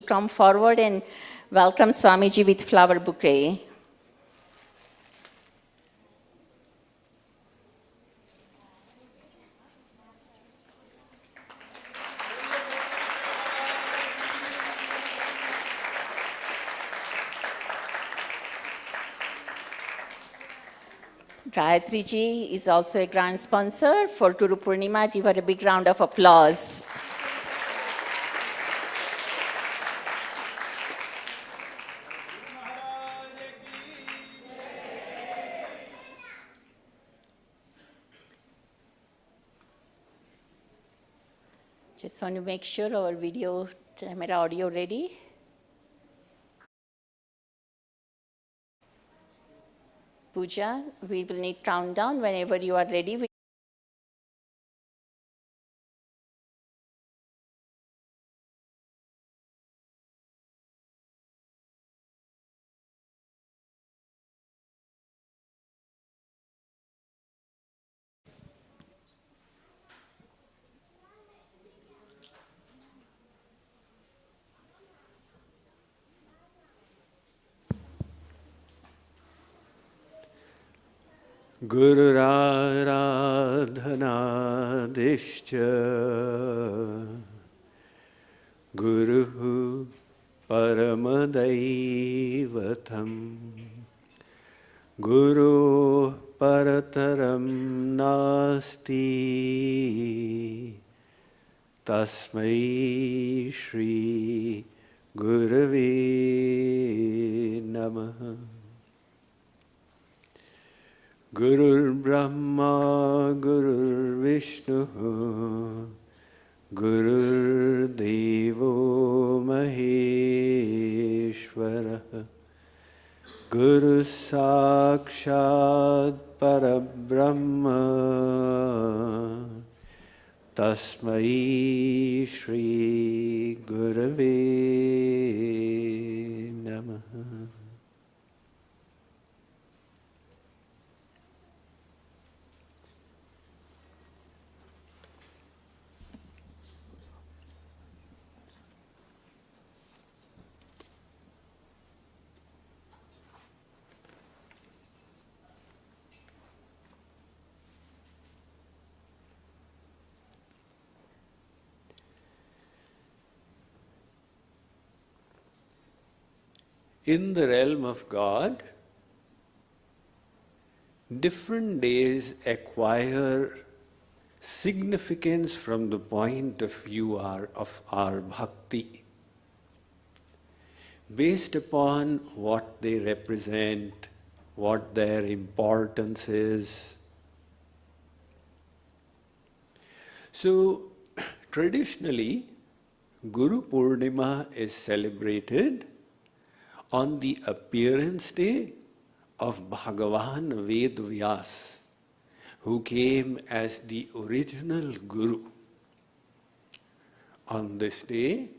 Come forward and welcome Swamiji with flower bouquet. Gayatri ji is also a grand sponsor for Guru Purnima. Give her a big round of applause. Just want to make sure our video, camera, audio ready. Pooja, we will need countdown whenever you are ready. Gururadhanadishcha Guru Paramadaivatam Guru Parataram Nasti Tasmai Shri Gurave Namaha. Gurur Brahma, Gurur Vishnu, Gurur Devo Maheshwara, Guru Sakshat Parabrahma, Tasmai Shri Gurave Namaha. In the realm of God, different days acquire significance from the point of view of our bhakti, based upon what they represent, what their importance is. So, traditionally, Guru Purnima is celebrated on the appearance day of Bhagavan Ved Vyas, who came as the original Guru. On this day,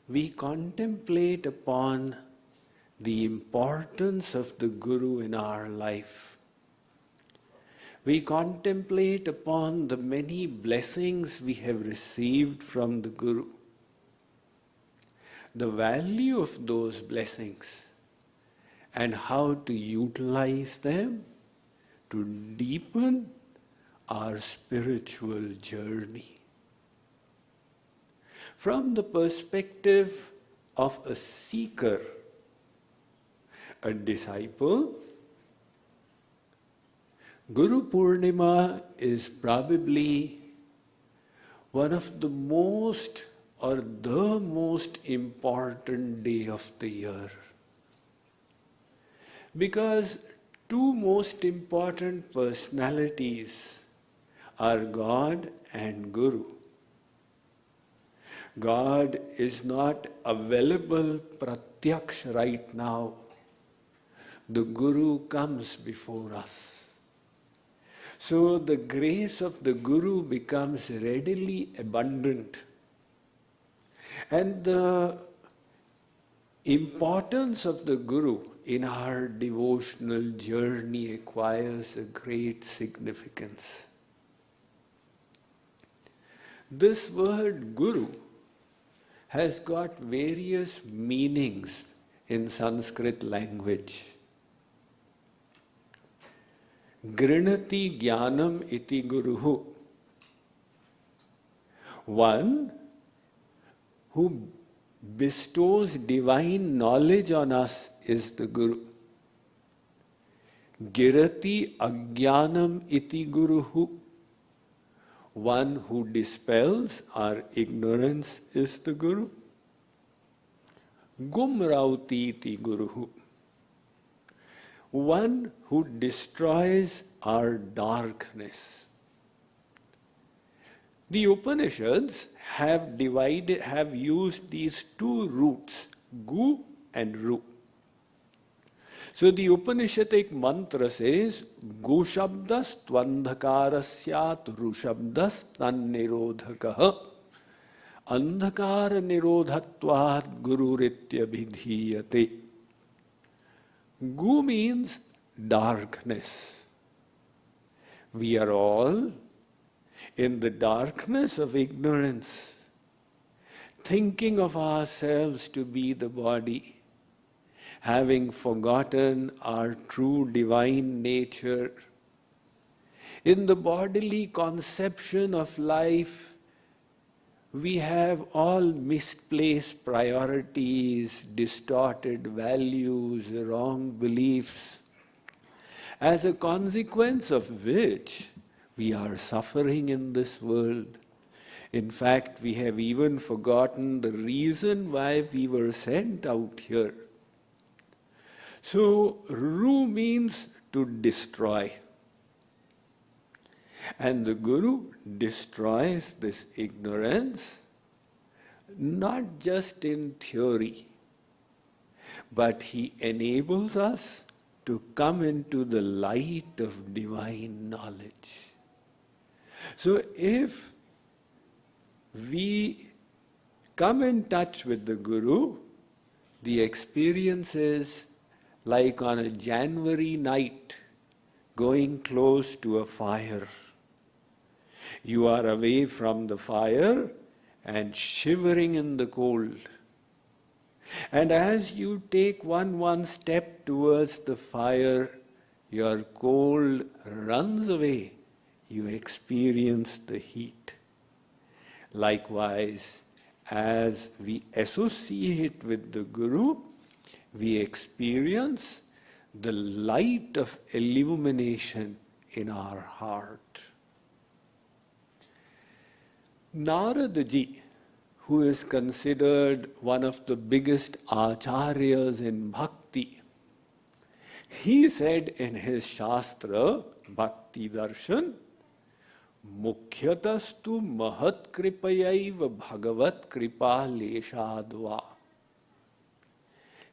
we contemplate upon the importance of the Guru in our life. We contemplate upon the many blessings we have received from the Guru, the value of those blessings, and how to utilize them to deepen our spiritual journey. From the perspective of a seeker, a disciple, Guru Purnima is probably one of the most or the most important day of the year. Because two most important personalities are God and Guru. God is not available pratyaksh right now. The Guru comes before us. So the grace of the Guru becomes readily abundant. And the importance of the Guru in our devotional journey acquires a great significance. This word Guru has got various meanings in Sanskrit language. Grinati jnanam iti guruhu. One who bestows divine knowledge on us is the Guru. Girati ajnanam iti guruhu. One who dispels our ignorance is the Guru. Gumrauti iti guruhu. One who destroys our darkness. The Upanishads have used these two roots, gu and ru. So the Upanishadic mantra says, gu shabdas tvandhakarasyat ru shabdas tan nirodhakaha andhakara nirodhatvat gururitya vidhiyate. Gu means darkness. We are all in the darkness of ignorance, thinking of ourselves to be the body, having forgotten our true divine nature. In the bodily conception of life, we have all misplaced priorities, distorted values, wrong beliefs, as a consequence of which we are suffering in this world. In fact, we have even forgotten the reason why we were sent out here. So, ru means to destroy. And the Guru destroys this ignorance, not just in theory, but he enables us to come into the light of divine knowledge. So if we come in touch with the Guru, the experience is like on a January night, going close to a fire. You are away from the fire and shivering in the cold. And as you take one step towards the fire, your cold runs away. You experience the heat. Likewise, as we associate with the Guru, we experience the light of illumination in our heart. Narada Ji, who is considered one of the biggest acharyas in bhakti, he said in his Shastra, Bhakti Darshan, Mukhyatastu mahat kripayaiva bhagavat kripa leshadva.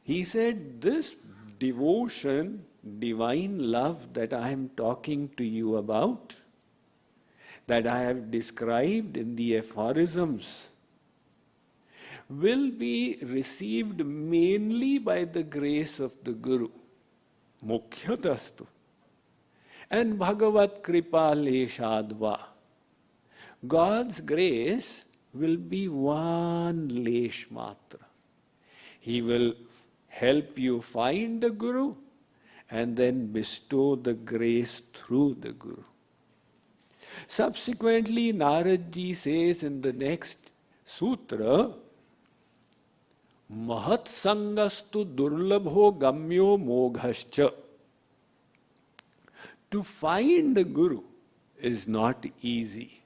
He said, this devotion, divine love that I am talking to you about, that I have described in the aphorisms, will be received mainly by the grace of the Guru. Mukhyatastu. And Bhagavat Kripa Leshadva. God's grace will be one lesh matra. He will help you find the Guru and then bestow the grace through the Guru. Subsequently, Narad Ji says in the next sutra, Mahat sangastu durlabho gamyo moghascha. To find a Guru is not easy.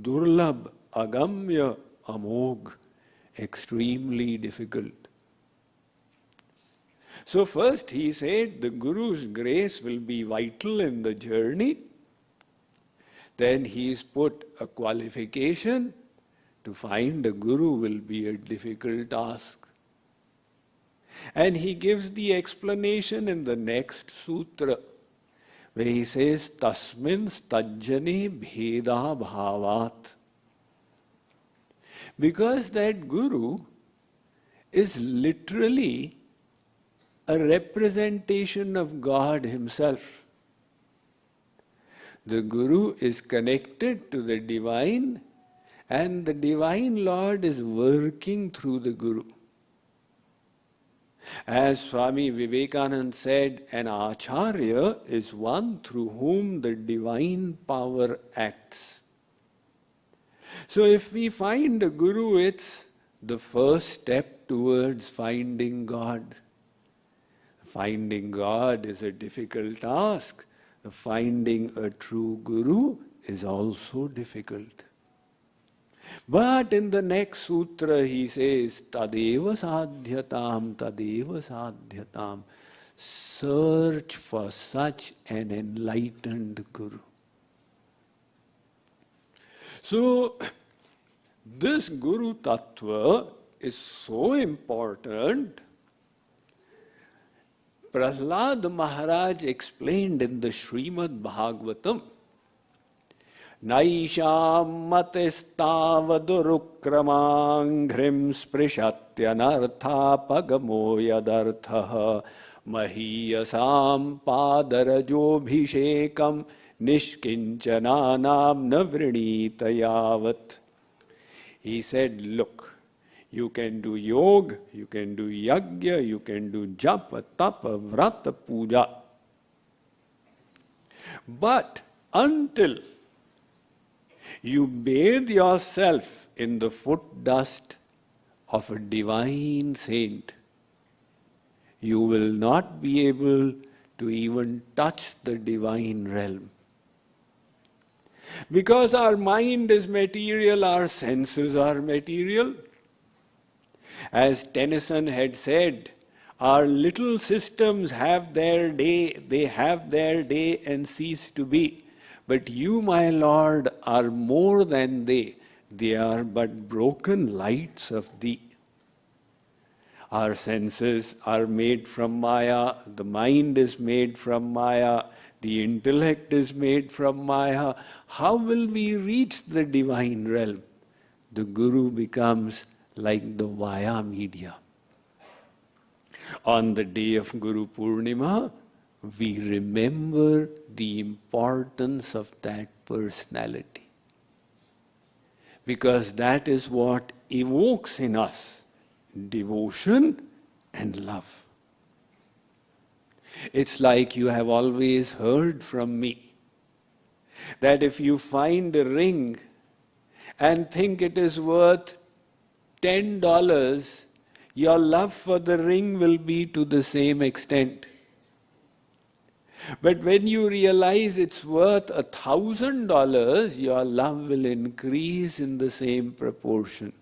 Durlabh, agamya, amogh, extremely difficult. So first he said the Guru's grace will be vital in the journey. Then he's put a qualification. To find a Guru will be a difficult task. And he gives the explanation in the next sutra, where he says, Tasmin stajjane bheda bhavat. Because that Guru is literally a representation of God himself. The Guru is connected to the divine And the Divine Lord is working through the Guru. As Swami Vivekananda said, an Acharya is one through whom the divine power acts. So if we find a Guru, it's the first step towards finding God. Finding God is a difficult task. Finding a true Guru is also difficult. But in the next sutra he says, Tadeva sadhyatam, Tadeva sadhyatam. Search for such an enlightened Guru. So, this Guru Tattva is so important. Prahlad Maharaj explained in the Srimad Bhagavatam, Naisham matistavadurukramaghrim sprishatyanartha pagamo yadartha mahiyasam padarajobhishekam nishkinchananam navrinitayavat. He said, look, you can do yoga, you can do yajna, you can do japa, tapa, vrata, puja. But until you bathe yourself in the foot dust of a divine saint, you will not be able to even touch the divine realm. Because our mind is material, our senses are material. As Tennyson had said, our little systems have their day, they have their day and cease to be. But you, my Lord, are more than they are but broken lights of thee. Our senses are made from Maya, the mind is made from Maya, the intellect is made from Maya. How will we reach the divine realm? The Guru becomes like the via media. On the day of Guru Purnima, we remember the importance of that personality. Because that is what evokes in us devotion and love. It's like you have always heard from me that if you find a ring and think it is worth $10, your love for the ring will be to the same extent. But when you realize it's worth $1,000, your love will increase in the same proportion.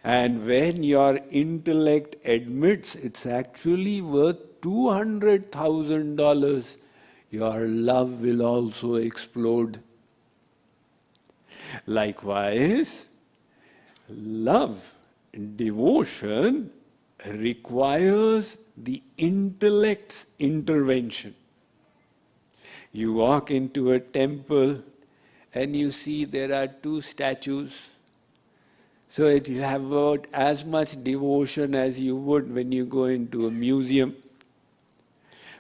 And when your intellect admits it's actually worth $200,000, your love will also explode. Likewise, love, devotion requires the intellect's intervention. You walk into a temple and you see there are 2 statues. So you have about as much devotion as you would when you go into a museum.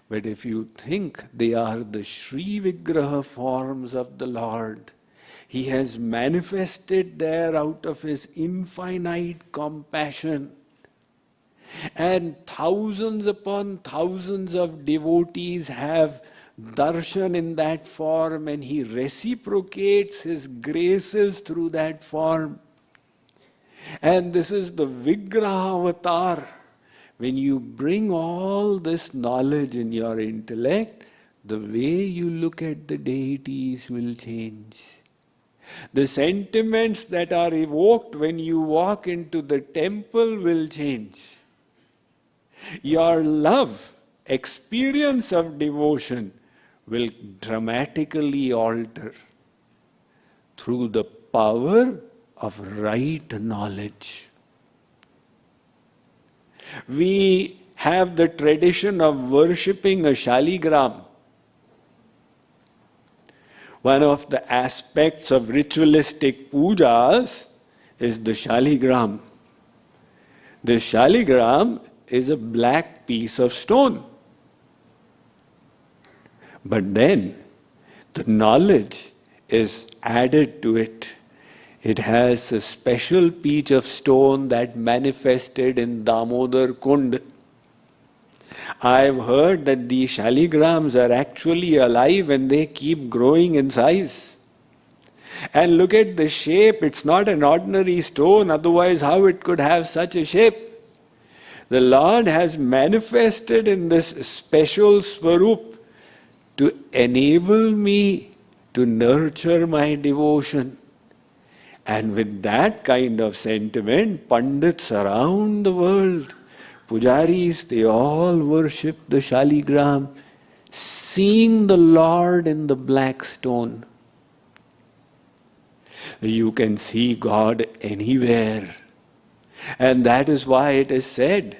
But if you think they are the Sri Vigraha forms of the Lord, He has manifested there out of His infinite compassion. And thousands upon thousands of devotees have darshan in that form, and He reciprocates His graces through that form. And this is the Vigraha avatar. When you bring all this knowledge in your intellect, the way you look at the deities will change. The sentiments that are evoked when you walk into the temple will change. Your love, experience of devotion will dramatically alter through the power of right knowledge. We have the tradition of worshipping a shaligram. One of the aspects of ritualistic pujas is the shaligram. The shaligram is a black piece of stone. But then the knowledge is added to it. It has a special piece of stone that manifested in Damodar Kund. I've heard that the shaligrams are actually alive and they keep growing in size. And look at the shape, it's not an ordinary stone, otherwise how it could have such a shape? The Lord has manifested in this special Swarup to enable me to nurture my devotion. And with that kind of sentiment, Pandits around the world, Pujaris, they all worship the Shaligram, seeing the Lord in the black stone. You can see God anywhere. And that is why it is said,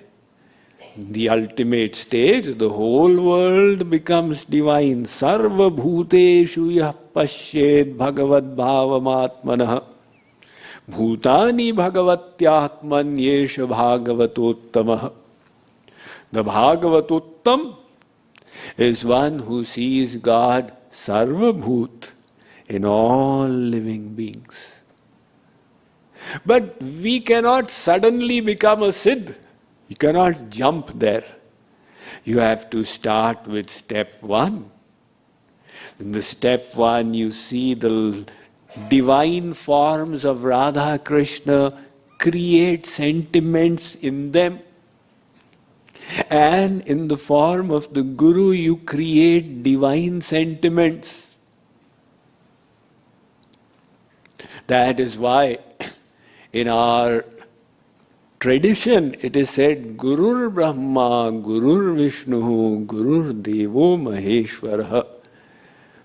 the ultimate stage, the whole world becomes divine. Sarva bhuteshu yah pashyed bhagavad bhavamatmanah. Bhutani bhagavatyatman yesha bhagavatottamah. The Bhagavatottam is one who sees God sarva bhut in all living beings. But we cannot suddenly become a Siddh. You cannot jump there. You have to start with step one. In the step one, you see the divine forms of Radha Krishna, create sentiments in them. And in the form of the Guru, you create divine sentiments. That is why in our tradition it is said, Gurur Brahma, Gurur Vishnu, Gurur Devo Maheshwara.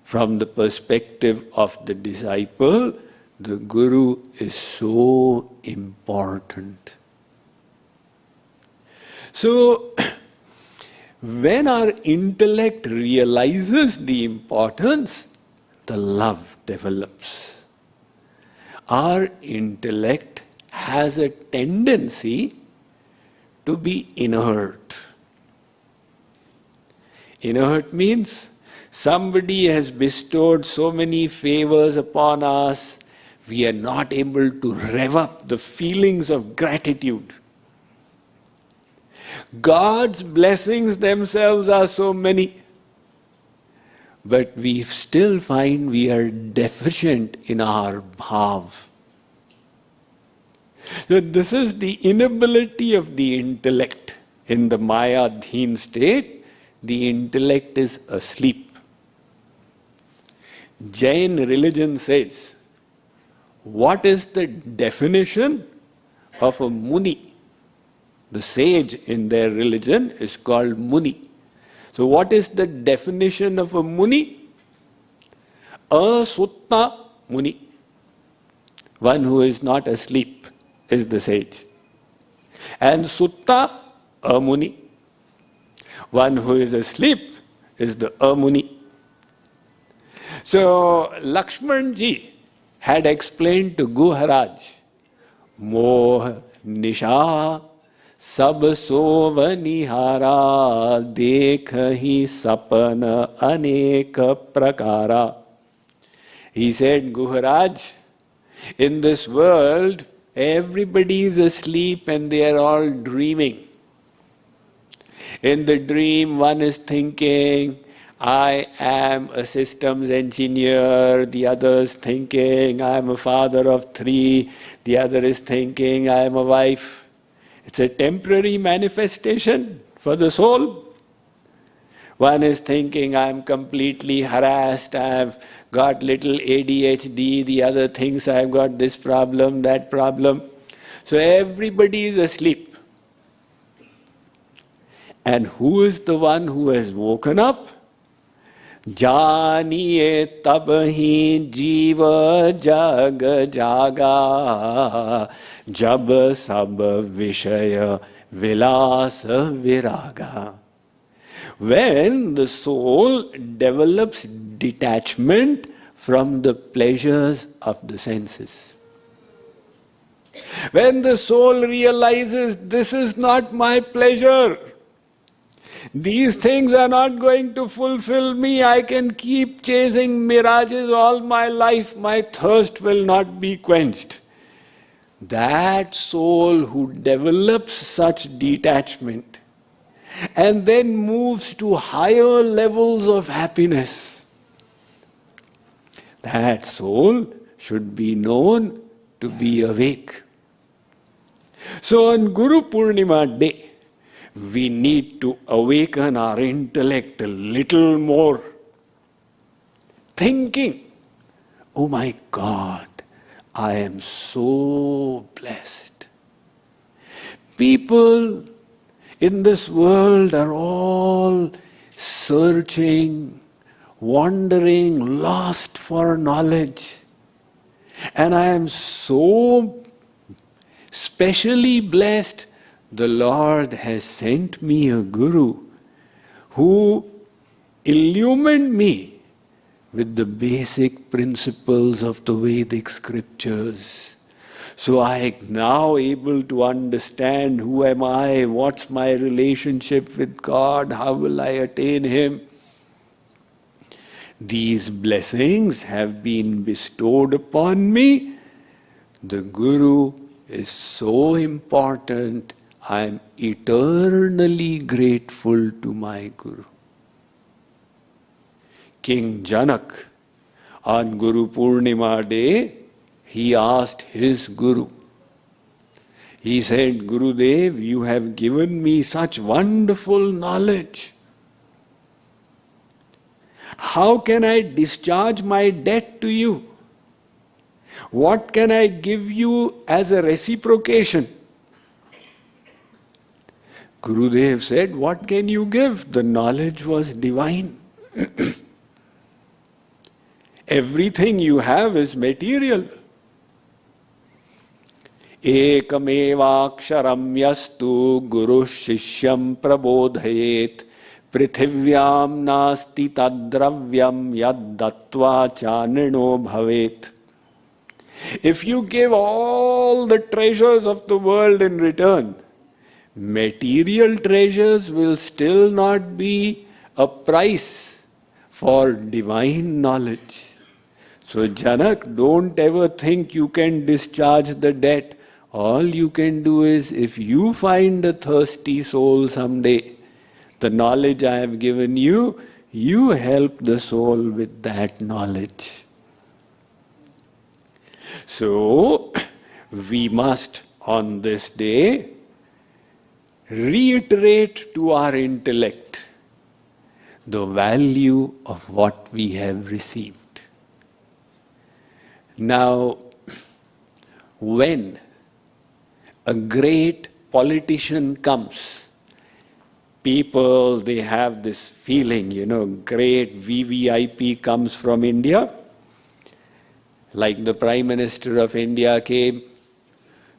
From the perspective of the disciple, the Guru is so important. So, when our intellect realizes the importance, the love develops. Our intellect has a tendency to be inert. Inert means somebody has bestowed so many favors upon us, we are not able to rev up the feelings of gratitude. God's blessings themselves are so many, but we still find we are deficient in our bhav. So this is the inability of the intellect. In the Maya-dhin state, the intellect is asleep. Jain religion says, what is the definition of a Muni? The sage in their religion is called Muni. So what is the definition of a Muni? Asutta Muni. One who is not asleep is the sage. And Sutta, a Muni. One who is asleep is the Amuni. So Lakshmanji had explained to Guharaj, Moh Nisha Sab Sova Nihara Dekhahi Sapana Aneka Prakara. He said, Guharaj, in this world, everybody is asleep and they are all dreaming. In the dream, one is thinking, I am a systems engineer, the other is thinking, I am a father of 3, the other is thinking, I am a wife. It's a temporary manifestation for the soul. One is thinking, I am completely harassed, I have got little ADHD, the other thinks I have got this problem, that problem. So everybody is asleep. And who is the one who has woken up? Janiye tabhi jiva jag jaga jab sab vishaya vilasa viraga. When the soul develops detachment from the pleasures of the senses. When the soul realizes, this is not my pleasure. These things are not going to fulfill me. I can keep chasing mirages all my life. My thirst will not be quenched. That soul who develops such detachment and then moves to higher levels of happiness, that soul should be known to be awake. So on Guru Purnima day, we need to awaken our intellect a little more. Thinking, oh my God, I am so blessed. People in this world are all searching, wandering, lost for knowledge. And I am so specially blessed. The Lord has sent me a Guru who illumined me with the basic principles of the Vedic scriptures. So I am now able to understand who am I, what's my relationship with God, how will I attain Him. These blessings have been bestowed upon me. The Guru is so important. I am eternally grateful to my Guru. King Janak, on Guru Purnima day, he asked his Guru. He said, Gurudev, you have given me such wonderful knowledge. How can I discharge my debt to you? What can I give you as a reciprocation? Gurudev said, what can you give? The knowledge was divine. Everything you have is material. Ekamevaksharam yastu guru shishyam prabodhayet prithivyam nasti tadravyam yad dattva chanino bhavet. If you give all the treasures of the world in return, material treasures will still not be a price for divine knowledge. So Janak, don't ever think you can discharge the debt. All you can do is, if you find a thirsty soul someday, the knowledge I have given you, you help the soul with that knowledge. So, we must on this day reiterate to our intellect the value of what we have received. Now, when a great politician comes, people, they have this feeling, great VVIP comes from India, like the Prime Minister of India came.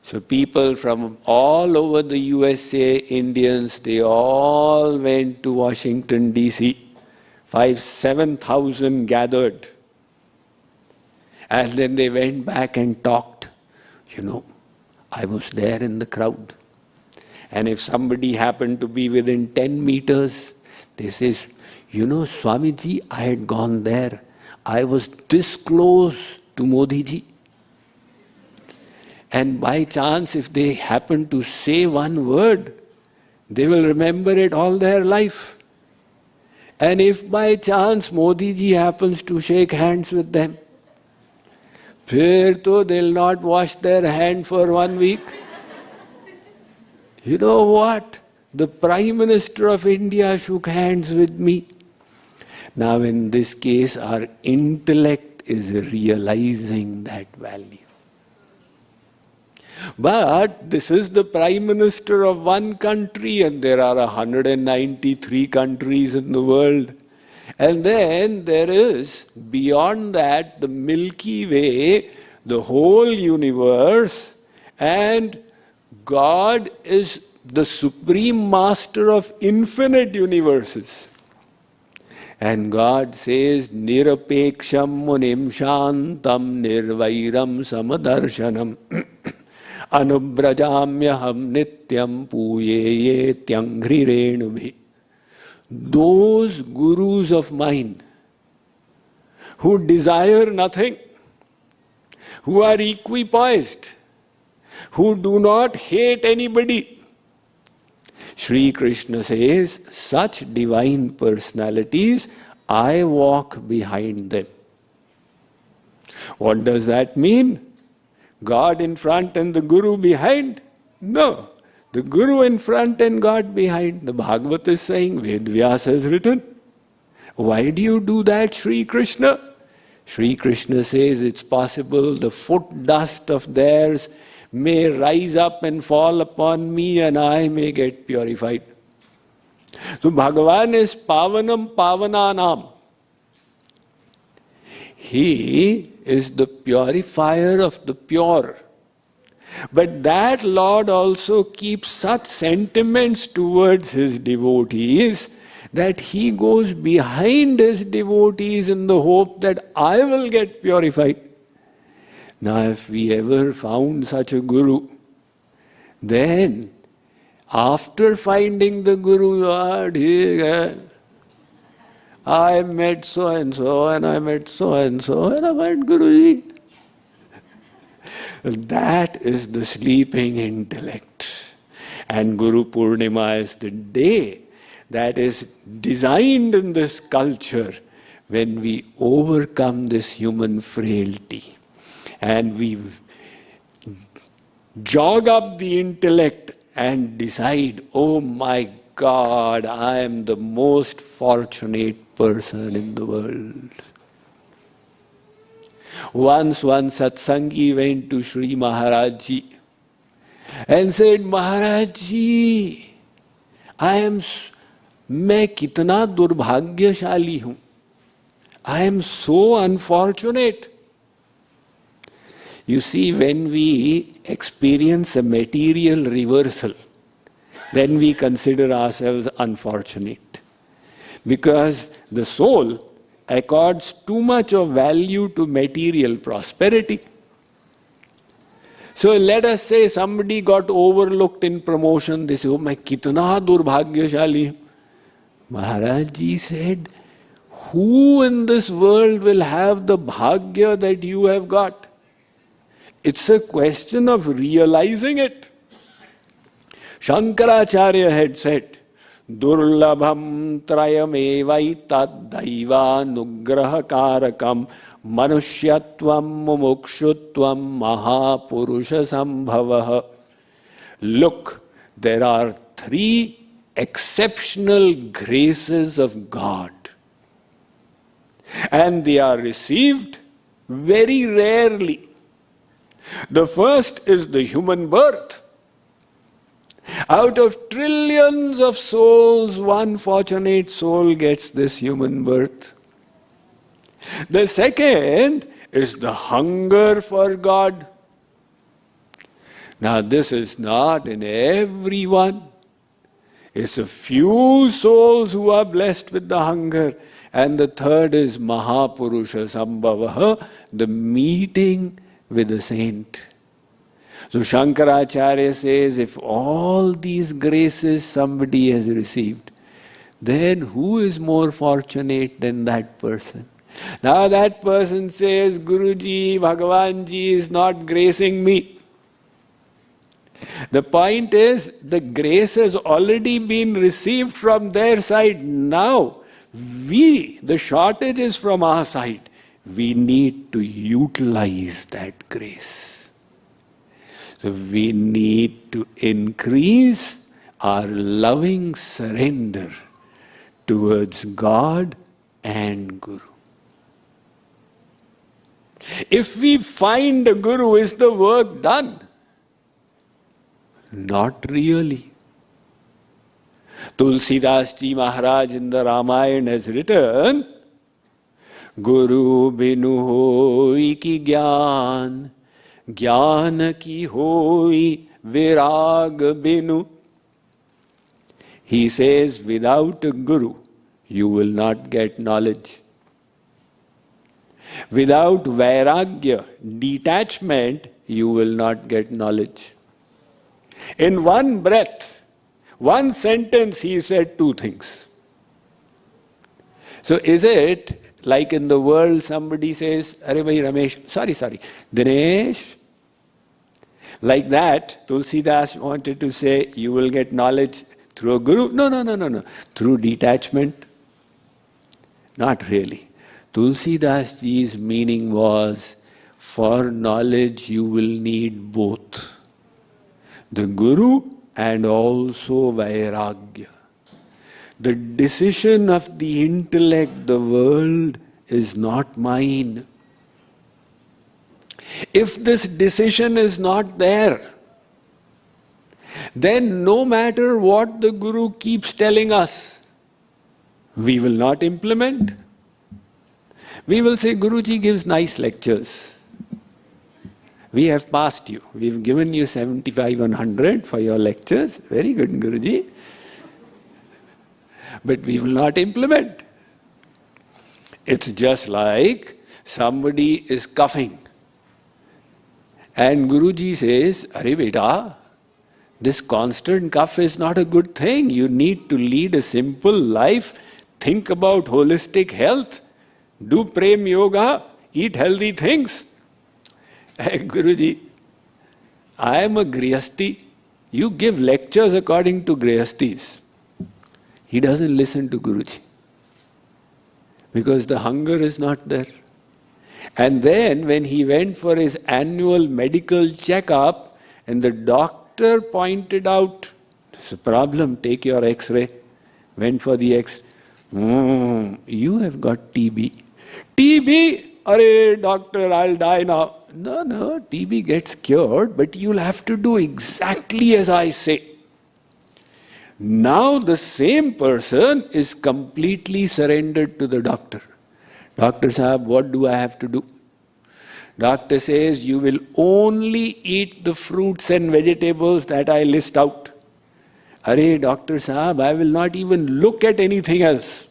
So people from all over the USA, Indians, they all went to Washington, D.C. 7,000 gathered. And then they went back and talked. I was there in the crowd. And if somebody happened to be within 10 meters, they say, Swamiji, I had gone there. I was this close to Modi ji. And by chance, if they happen to say one word, they will remember it all their life. And if by chance Modi ji happens to shake hands with them, फिर तो they'll not wash their hand for 1 week. You know what? The Prime Minister of India shook hands with me. Now in this case, our intellect is realizing that value. But this is the Prime Minister of one country, and there are 193 countries in the world. And then there is, beyond that, the Milky Way, the whole universe, and God is the Supreme Master of infinite universes. And God says, Nirapeksham munim shantam nirvairam samadarshanam anubrajamyaham nityam puyeye tyanghri renubhi. those gurus of mine who desire nothing, who are equipoised, who do not hate anybody. Sri Krishna says, such divine personalities, I walk behind them. What does that mean? God in front and the Guru behind? No. The Guru in front and God behind. The Bhagavad is saying, Vedvyas has written. Why do you do that, Sri Krishna? Sri Krishna says it's possible the foot dust of theirs may rise up and fall upon me and I may get purified. So Bhagavan is Pavanam Pavananam. He is the purifier of the pure. But that Lord also keeps such sentiments towards his devotees that he goes behind his devotees in the hope that I will get purified. Now, if we ever found such a Guru, then after finding the Guru, I met so-and-so and I met so-and-so and I met Guruji. That is the sleeping intellect. And Guru Purnima is the day that is designed in this culture when we overcome this human frailty and we jog up the intellect and decide, oh my God, I am the most fortunate person in the world. Once one satsangi went to Sri Maharaj Ji and said, Maharaj Ji, मैं कितना दुर्भाग्यशाली हूं. I am so unfortunate. You see, when we experience a material reversal, then we consider ourselves unfortunate. Because the soul accords too much of value to material prosperity. So let us say somebody got overlooked in promotion. They say, oh, मैं कितना दुर्भाग्यशाली हूं. Maharaj Ji said, who in this world will have the bhagya that you have got? It's a question of realizing it. Shankaracharya had said, Durlabham trayamevai daiva karakam manusyatvam mumukshutvam mahapurusha sambhavaha. Look, there are 3 exceptional graces of God. And they are received very rarely. The first is the human birth. Out of trillions of souls, one fortunate soul gets this human birth. The second is the hunger for God. Now this is not in everyone. It's a few souls who are blessed with the hunger. And the third is Mahapurusha Sambhavaha, the meeting with the saint. So Shankaracharya says, if all these graces somebody has received, then who is more fortunate than that person? Now that person says, Guruji, Bhagavanji is not gracing me. The point is, the grace has already been received from their side. Now, the shortage is from our side. We need to utilize that grace. So we need to increase our loving surrender towards God and Guru. If we find a Guru, is the work done? Not really. Tulsidas Ji Maharaj in the Ramayana has written, Guru binu hoi ki gyan, gyan ki hoi virag binu. He says, without a Guru, you will not get knowledge. Without vairagya, detachment, you will not get knowledge. In one breath, one sentence, he said 2 things. So is it like in the world somebody says, Are bhai Ramesh, sorry, Dinesh? Like that, Tulsidas wanted to say, you will get knowledge through a guru. No. Through detachment. Not really. Tulsidas ji's meaning was, for knowledge you will need both. The guru and also vairagya. The decision of the intellect, the world, is not mine. If this decision is not there, then no matter what the guru keeps telling us, we will not implement. We will say, Guruji gives nice lectures. We have passed you. We've given you 75 on 100 for your lectures. Very good, Guruji. But we will not implement. It's just like somebody is coughing. And Guruji says, Are beta, this constant cough is not a good thing. You need to lead a simple life. Think about holistic health. Do prem yoga. Eat healthy things. Hey, Guruji, I am a grihasti. You give lectures according to grihastis. He doesn't listen to Guruji. Because the hunger is not there. And then when he went for his annual medical checkup and the doctor pointed out, there's a problem, take your x-ray. Went for the x-ray. You have got TB. TB? Arey doctor, I'll die now. No, TB gets cured, but you'll have to do exactly as I say. Now the same person is completely surrendered to the doctor. Doctor Sahab, what do I have to do? Doctor says, you will only eat the fruits and vegetables that I list out. Arey, Doctor Sahab, I will not even look at anything else.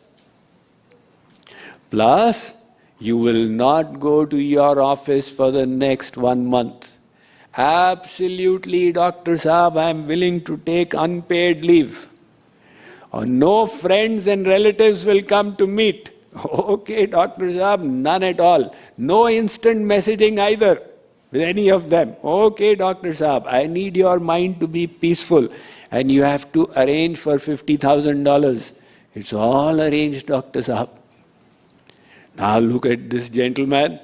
Plus, you will not go to your office for the next 1 month. Absolutely, Dr. Saab, I am willing to take unpaid leave. No friends and relatives will come to meet. Okay, Dr. Saab, none at all. No instant messaging either with any of them. Okay, Dr. Saab, I need your mind to be peaceful and you have to arrange for $50,000. It's all arranged, Dr. Saab. Now look at this gentleman.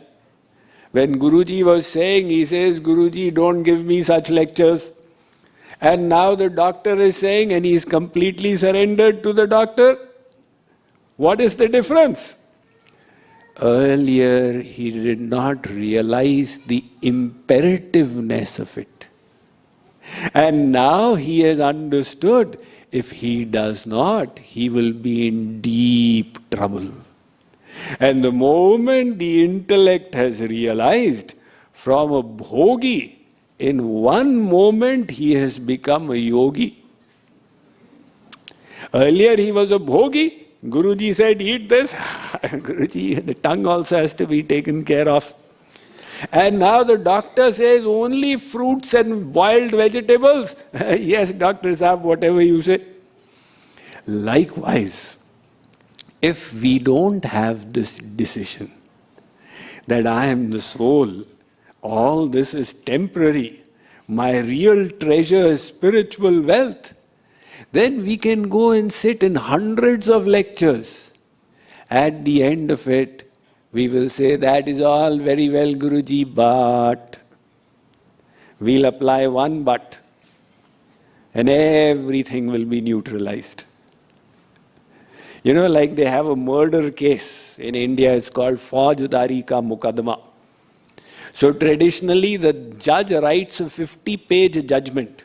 When Guruji was saying, he says, Guruji, don't give me such lectures. And now the doctor is saying, and he is completely surrendered to the doctor. What is the difference? Earlier, he did not realize the imperativeness of it. And now he has understood, if he does not, he will be in deep trouble. And the moment the intellect has realized, from a bhogi, in one moment he has become a yogi. Earlier he was a bhogi. Guruji said, eat this. Guruji, the tongue also has to be taken care of. And now the doctor says, only fruits and boiled vegetables. Yes, Dr. Saab, whatever you say. Likewise, if we don't have this decision that I am the soul, all this is temporary, my real treasure is spiritual wealth, then we can go and sit in hundreds of lectures. At the end of it, we will say, that is all very well, Guruji, but we'll apply one but, and everything will be neutralized. You know, like they have a murder case in India, it's called Faujadari ka Muqaddama. So traditionally, the judge writes a 50-page judgment.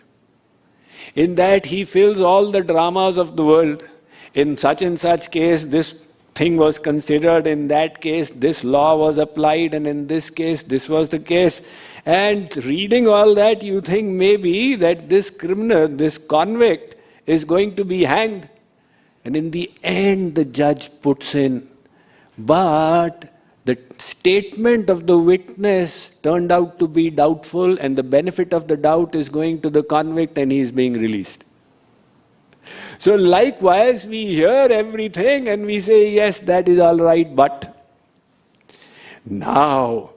In that, he fills all the dramas of the world. In such and such case, this thing was considered. In that case, this law was applied. And in this case, this was the case. And reading all that, you think maybe that this criminal, this convict, is going to be hanged. And in the end, the judge puts in, but the statement of the witness turned out to be doubtful, and the benefit of the doubt is going to the convict and he is being released. So likewise, we hear everything and we say, yes, that is all right, but now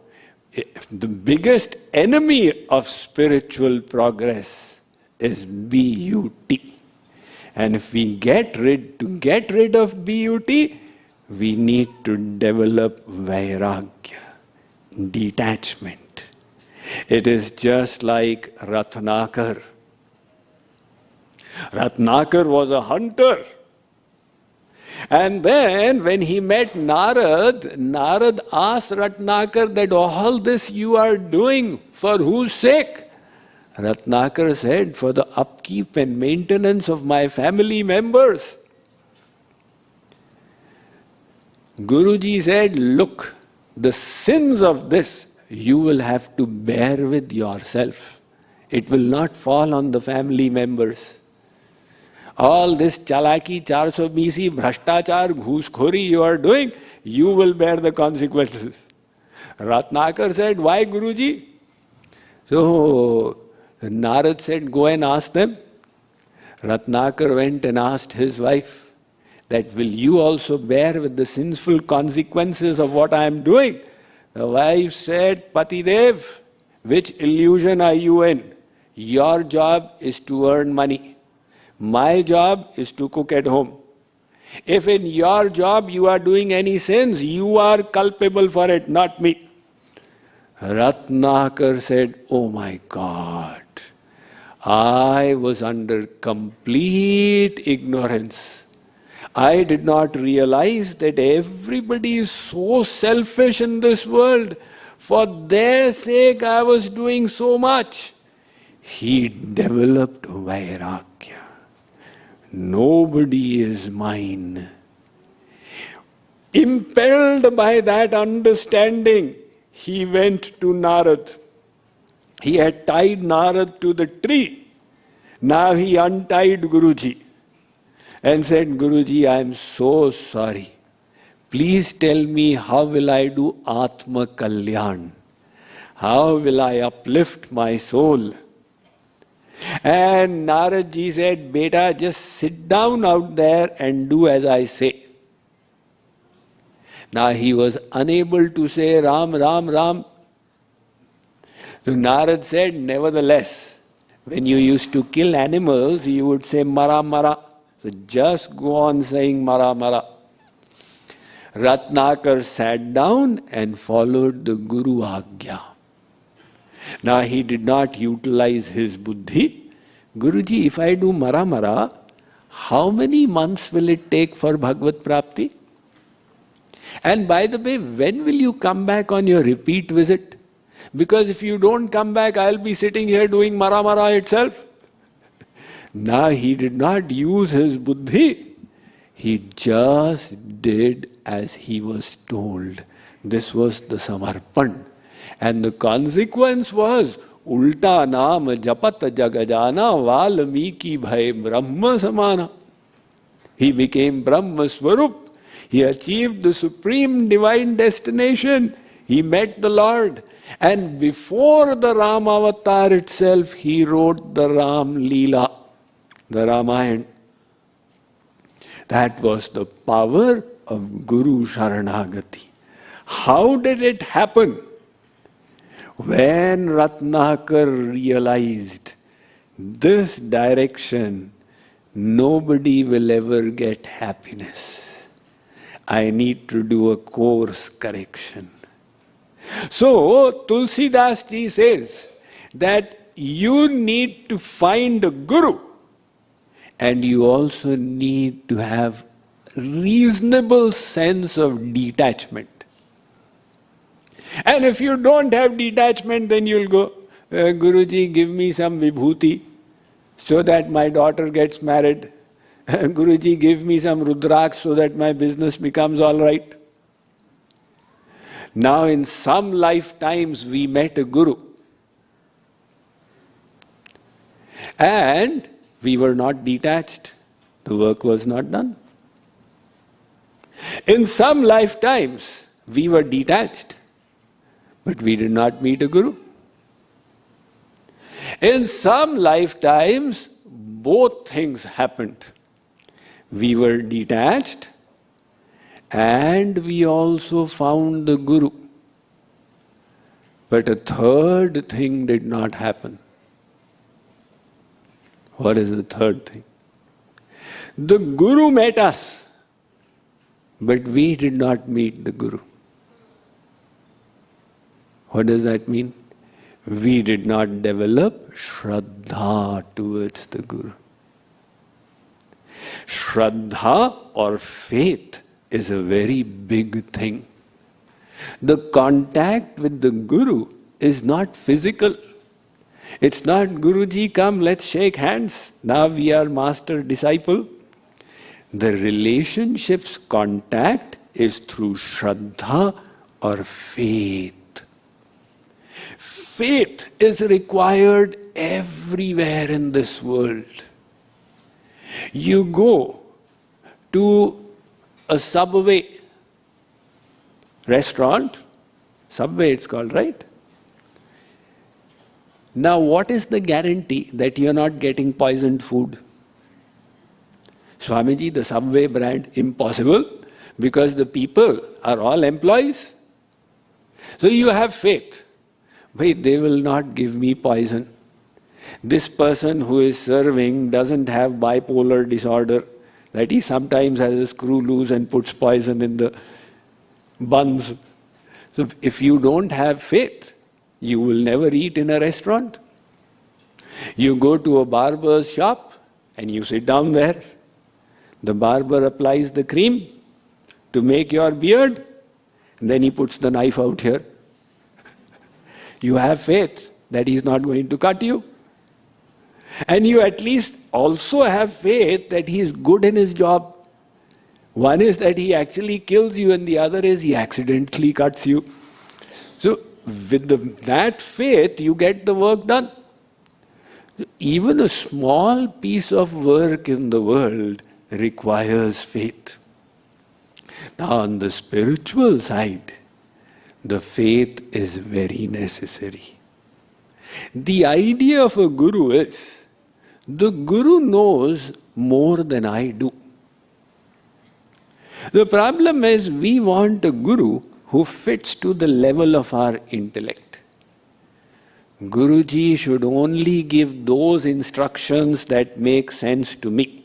the biggest enemy of spiritual progress is BUT. And if we get rid of BUT, we need to develop Vairagya, detachment. It is just like Ratnakar. Ratnakar was a hunter. And then when he met Narad, Narad asked Ratnakar that all this you are doing, for whose sake? Ratnakar said, for the upkeep and maintenance of my family members. Guruji said, look, the sins of this you will have to bear with yourself. It will not fall on the family members. All this chalaki, 420, bhrashtachar, ghuskhori you are doing, you will bear the consequences. Ratnakar said, why Guruji? So Narad said, go and ask them. Ratnakar went and asked his wife, that will you also bear with the sinful consequences of what I am doing? The wife said, Patidev, which illusion are you in? Your job is to earn money. My job is to cook at home. If in your job you are doing any sins, you are culpable for it, not me. Ratnakar said, oh my God, I was under complete ignorance. I did not realize that everybody is so selfish in this world. For their sake I was doing so much. He developed Vairagya. Nobody is mine. Impelled by that understanding, he went to Narad. He had tied Narad to the tree. Now he untied Guruji and said, Guruji, I am so sorry. Please tell me, how will I do Atma Kalyan? How will I uplift my soul? And Narad ji said, Beta, just sit down out there and do as I say. Now he was unable to say Ram, Ram, Ram. So Narad said, nevertheless, when you used to kill animals, you would say Mara, Mara. So just go on saying Mara, Mara. Ratnakar sat down and followed the Guru Agya. Now he did not utilize his buddhi. Guruji, if I do Mara Mara, how many months will it take for Bhagavad Prapti? And by the way, when will you come back on your repeat visit? Because if you don't come back, I'll be sitting here doing Mara Mara itself. Now he did not use his buddhi. He just did as he was told. This was the Samarpan. And the consequence was, Ulta naam japat jagajana valmiki bhai brahma samana. He became Brahma Swarup. He achieved the supreme divine destination. He met the Lord. And before the Ram avatar itself, he wrote the Ram Leela, the Ramayana. That was the power of Guru Sharanagati. How did it happen? When Ratnakar realized this direction, nobody will ever get happiness. I need to do a course correction. So, Tulsidas ji says that you need to find a guru and you also need to have reasonable sense of detachment. And if you don't have detachment, then you'll go, Guruji, give me some vibhuti so that my daughter gets married. Guruji, give me some rudraksh so that my business becomes all right. Now in some lifetimes we met a guru and we were not detached. The work was not done. In some lifetimes we were detached, but we did not meet a guru. In some lifetimes both things happened. we were detached, and we also found the Guru. But a third thing did not happen. What is the third thing? The Guru met us, but we did not meet the Guru. What does that mean? We did not develop Shraddha towards the Guru. Shraddha or faith is a very big thing. The contact with the Guru is not physical. It's not, Guruji, come, let's shake hands. Now we are master-disciple. The relationship's contact is through Shraddha or faith. Faith is required everywhere in this world. You go to a Subway restaurant, Subway it's called, right? Now what is the guarantee that you're not getting poisoned food? Swamiji, the Subway brand, impossible, because the people are all employees. So you have faith. But they will not give me poison. This person who is serving doesn't have bipolar disorder, that he sometimes has a screw loose and puts poison in the buns. So if you don't have faith, you will never eat in a restaurant. You go to a barber's shop and you sit down there. The barber applies the cream to make your beard, and then he puts the knife out here. You have faith that he's not going to cut you. And you at least also have faith that he is good in his job. One is that he actually kills you, and the other is he accidentally cuts you. So with that faith, you get the work done. Even a small piece of work in the world requires faith. Now on the spiritual side, the faith is very necessary. The idea of a guru is, the guru knows more than I do. The problem is, we want a guru who fits to the level of our intellect. Guruji should only give those instructions that make sense to me.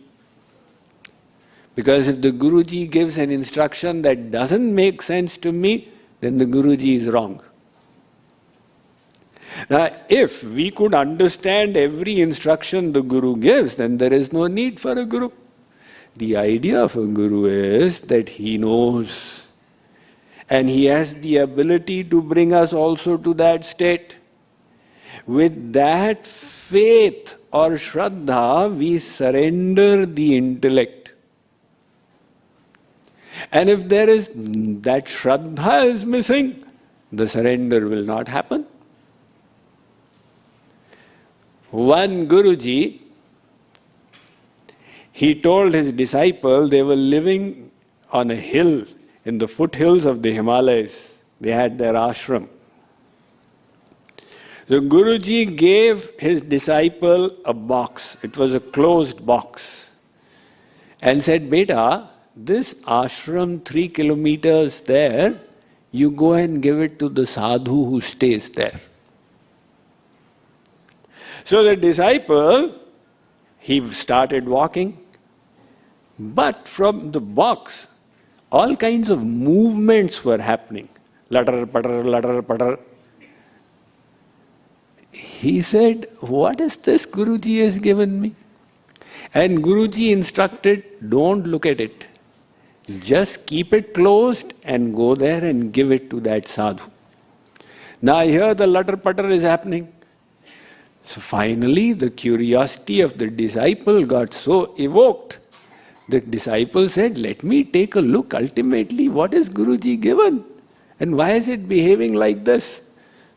Because if the Guruji gives an instruction that doesn't make sense to me, then the Guruji is wrong. Now, if we could understand every instruction the Guru gives, then there is no need for a Guru. The idea of a Guru is that he knows, and he has the ability to bring us also to that state. With that faith or Shraddha, we surrender the intellect. And if there is that Shraddha is missing, the surrender will not happen. One Guruji, he told his disciple, they were living on a hill in the foothills of the Himalayas. They had their ashram. So Guruji gave his disciple a box. It was a closed box. And said, Beta, this ashram 3 kilometers there, you go and give it to the sadhu who stays there. So the disciple, he started walking, but from the box, all kinds of movements were happening. Ladder, putter, ladder, putter. He said, what is this Guruji has given me? And Guruji instructed, don't look at it. Just keep it closed and go there and give it to that sadhu. Now here the ladder, putter is happening. So finally the curiosity of the disciple got so evoked. The disciple said, let me take a look ultimately what is Guruji given and why is it behaving like this?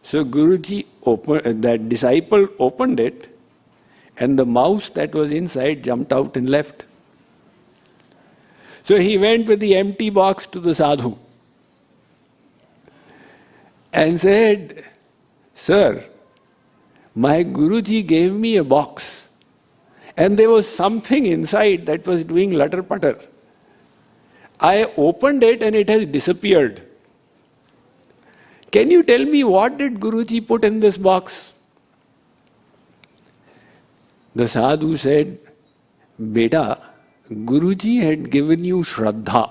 So Guruji that disciple opened it and the mouse that was inside jumped out and left. So he went with the empty box to the sadhu and said, Sir, my Guruji gave me a box and there was something inside that was doing lutter-putter. I opened it and it has disappeared. Can you tell me what did Guruji put in this box? The sadhu said, Beta, Guruji had given you Shraddha,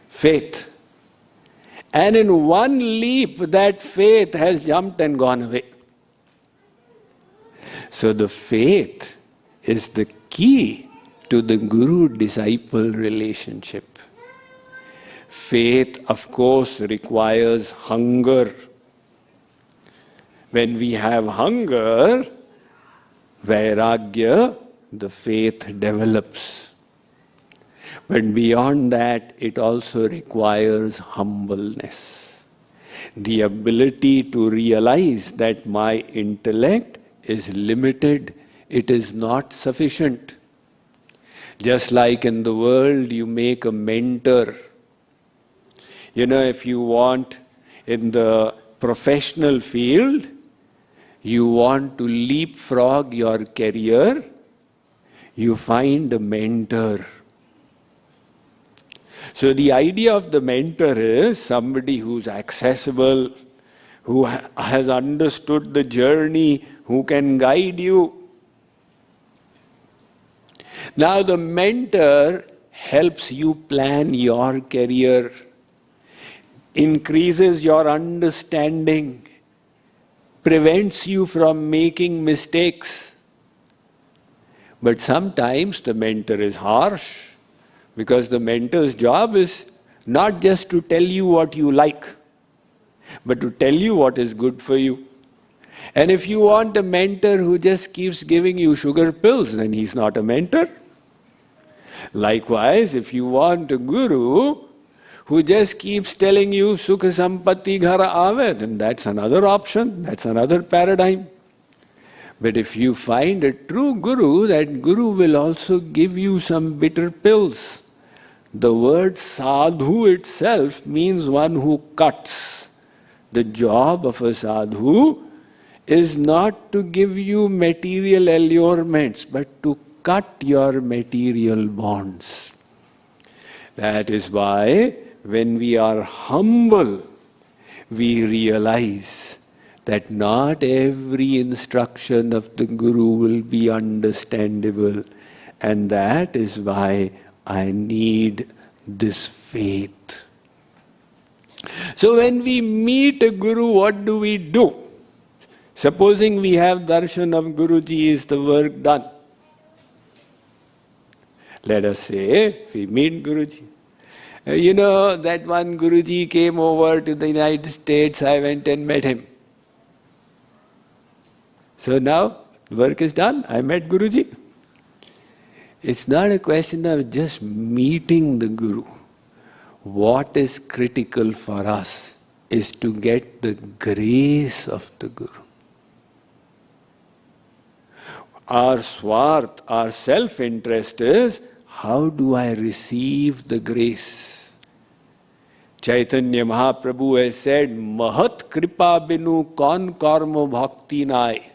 faith. And in one leap, that faith has jumped and gone away. So the faith is the key to the guru-disciple relationship. Faith, of course, requires hunger. When we have hunger, vairagya, the faith develops. But beyond that, it also requires humbleness. The ability to realize that my intellect is limited, it is not sufficient. Just like in the world, you make a mentor. If you want in the professional field, you want to leapfrog your career, you find a mentor. So the idea of the mentor is somebody who's accessible, who has understood the journey, who can guide you. Now the mentor helps you plan your career, increases your understanding, prevents you from making mistakes. But sometimes the mentor is harsh, because the mentor's job is not just to tell you what you like, but to tell you what is good for you. And if you want a mentor who just keeps giving you sugar pills, then he's not a mentor. Likewise, if you want a guru who just keeps telling you Sukha Sampatti Ghara Aave, then that's another option, that's another paradigm. But if you find a true guru, that guru will also give you some bitter pills. The word sadhu itself means one who cuts. The job of a sadhu is not to give you material allurements, but to cut your material bonds. That is why when we are humble, we realize that not every instruction of the Guru will be understandable, and that is why I need this faith. So when we meet a Guru, what do? Supposing we have darshan of Guruji, is the work done? Let us say, we meet Guruji. That one Guruji came over to the United States, I went and met him. So now, work is done, I met Guruji. It's not a question of just meeting the Guru. What is critical for us is to get the grace of the Guru. Our swarth, our self-interest is, how do I receive the grace? Chaitanya Mahaprabhu has said, Mahat kripa binu kaun karma bhakti nai.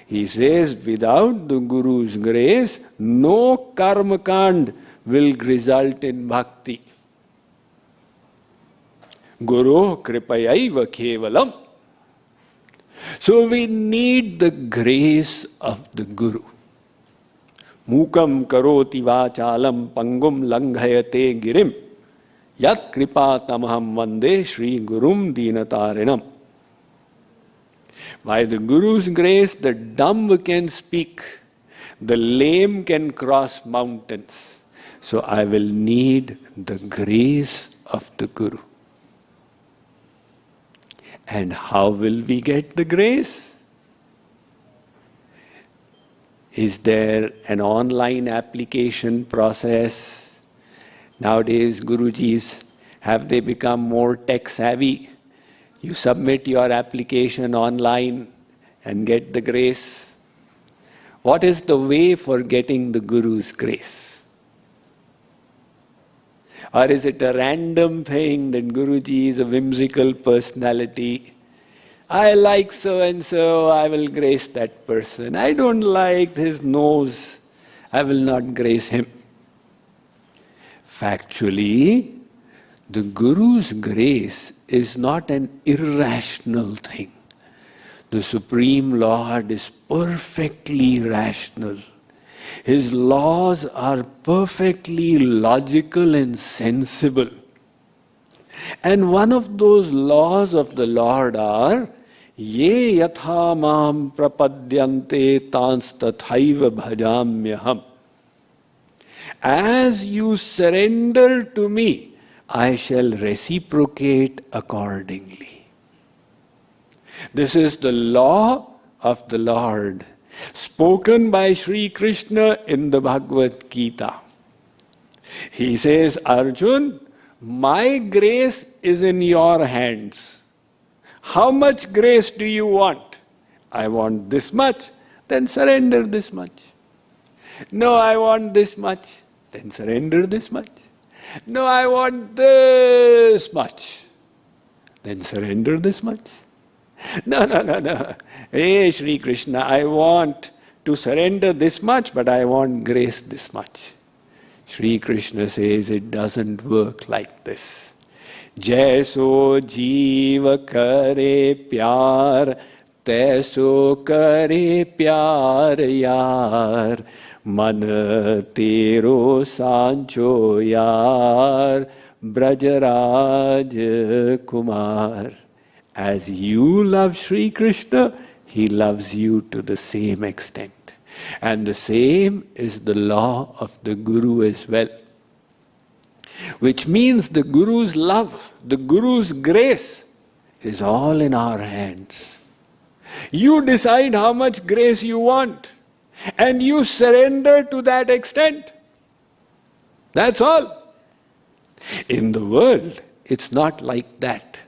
He says, without the Guru's grace, no karma kand will result in bhakti. Guru kripayaiva kevalam. So we need the grace of the Guru. Mukam karoti vachalam pangum langhayate girim. Yat kripa tamaham vande Shri Gurum dinatarinam. By the Guru's grace, the dumb can speak, the lame can cross mountains. So I will need the grace of the Guru. And how will we get the grace? Is there an online application process? Nowadays, Gurujis, have they become more tech savvy? You submit your application online and get the grace. What is the way for getting the Guru's grace? Or is it a random thing that Guruji is a whimsical personality? I like so and so, I will grace that person. I don't like his nose, I will not grace him. Factually, the Guru's grace is not an irrational thing. The Supreme Lord is perfectly rational. His laws are perfectly logical and sensible. And one of those laws of the Lord are, Ye yatha mam prapadyante tans tathaiva bhajamyaham. As you surrender to me, I shall reciprocate accordingly. This is the law of the Lord, spoken by Sri Krishna in the Bhagavad Gita. He says, Arjun, my grace is in your hands. How much grace do you want? I want this much, then surrender this much. No, I want this much, then surrender this much. No, I want this much, then surrender this much. No. Hey, Sri Krishna, I want to surrender this much, but I want grace this much. Sri Krishna says it doesn't work like this. Jaiso jeev kare pyar, taiso kare pyar yaar, man tero sancho yaar, Brajaraj Kumar. As you love Sri Krishna, he loves you to the same extent. And the same is the law of the Guru as well. Which means the Guru's love, the Guru's grace is all in our hands. You decide how much grace you want and you surrender to that extent. That's all. In the world, it's not like that.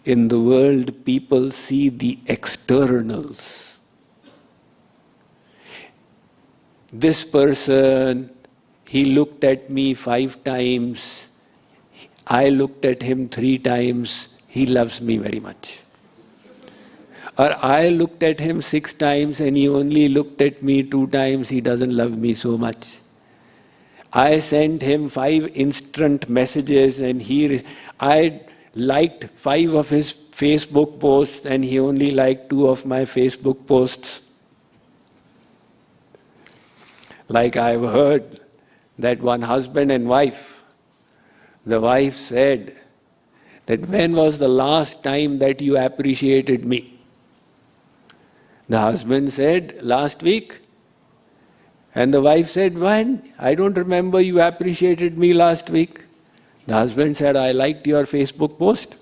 In the world, people see the externals. This person, he looked at me 5 times, I looked at him 3 times, he loves me very much. Or I looked at him 6 times and he only looked at me 2 times, he doesn't love me so much. I sent him 5 instant messages and I liked 5 of his Facebook posts and he only liked 2 of my Facebook posts. Like I've heard that one husband and wife, the wife said that when was the last time that you appreciated me? The husband said, last week. And the wife said, when? I don't remember you appreciated me last week. The husband said, I liked your Facebook post.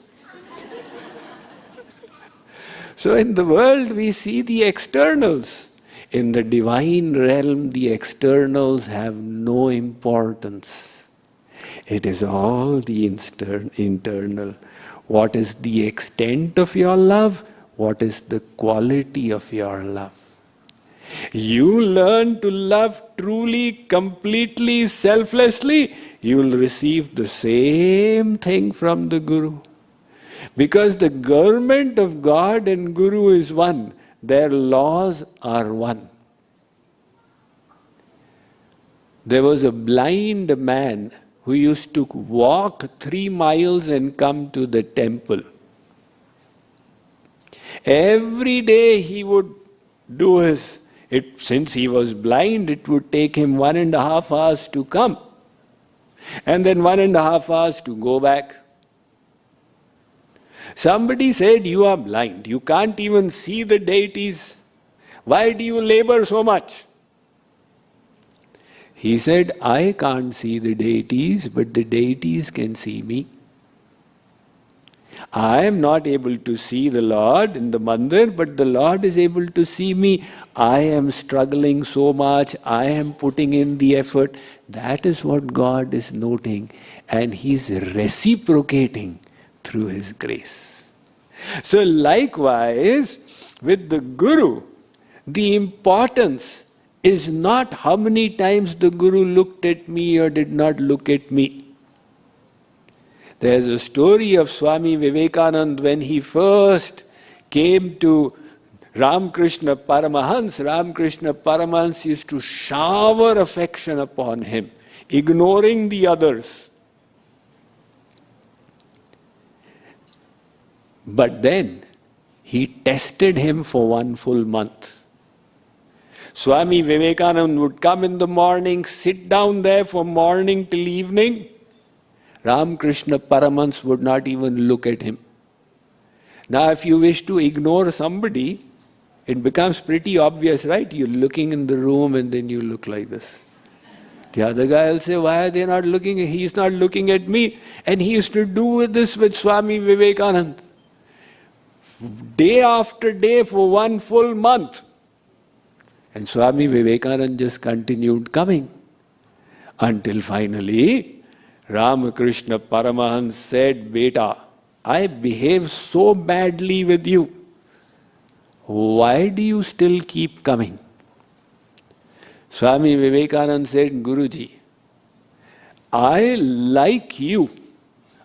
So in the world we see the externals. In the divine realm, the externals have no importance. It is all the internal. What is the extent of your love? What is the quality of your love? You learn to love truly, completely, selflessly, you will receive the same thing from the Guru. Because the government of God and Guru is one. Their laws are one. There was a blind man who used to walk 3 miles and come to the temple. Every day he would do since he was blind, it would take him 1.5 hours to come. And then 1.5 hours to go back. Somebody said, you are blind, you can't even see the deities. Why do you labor so much? He said, I can't see the deities, but the deities can see me. I am not able to see the Lord in the mandir, but the Lord is able to see me. I am struggling so much, I am putting in the effort. That is what God is noting, and He is reciprocating through His grace. So likewise, with the Guru, the importance is not how many times the Guru looked at me or did not look at me. There's a story of Swami Vivekananda when he first came to Ramakrishna Paramahans used to shower affection upon him, ignoring the others. But then he tested him for 1 full month. Swami Vivekananda would come in the morning, sit down there from morning till evening. Ramakrishna Paramahans would not even look at him. Now, if you wish to ignore somebody, it becomes pretty obvious, right? You're looking in the room and then you look like this. The other guy will say, why are they not looking? He's not looking at me. And he used to do this with Swami Vivekananda. Day after day for 1 full month. And Swami Vivekananda just continued coming. Until finally, Ramakrishna Paramahans said, Beta, I behave so badly with you. Why do you still keep coming? Swami Vivekananda said, Guruji, I like you.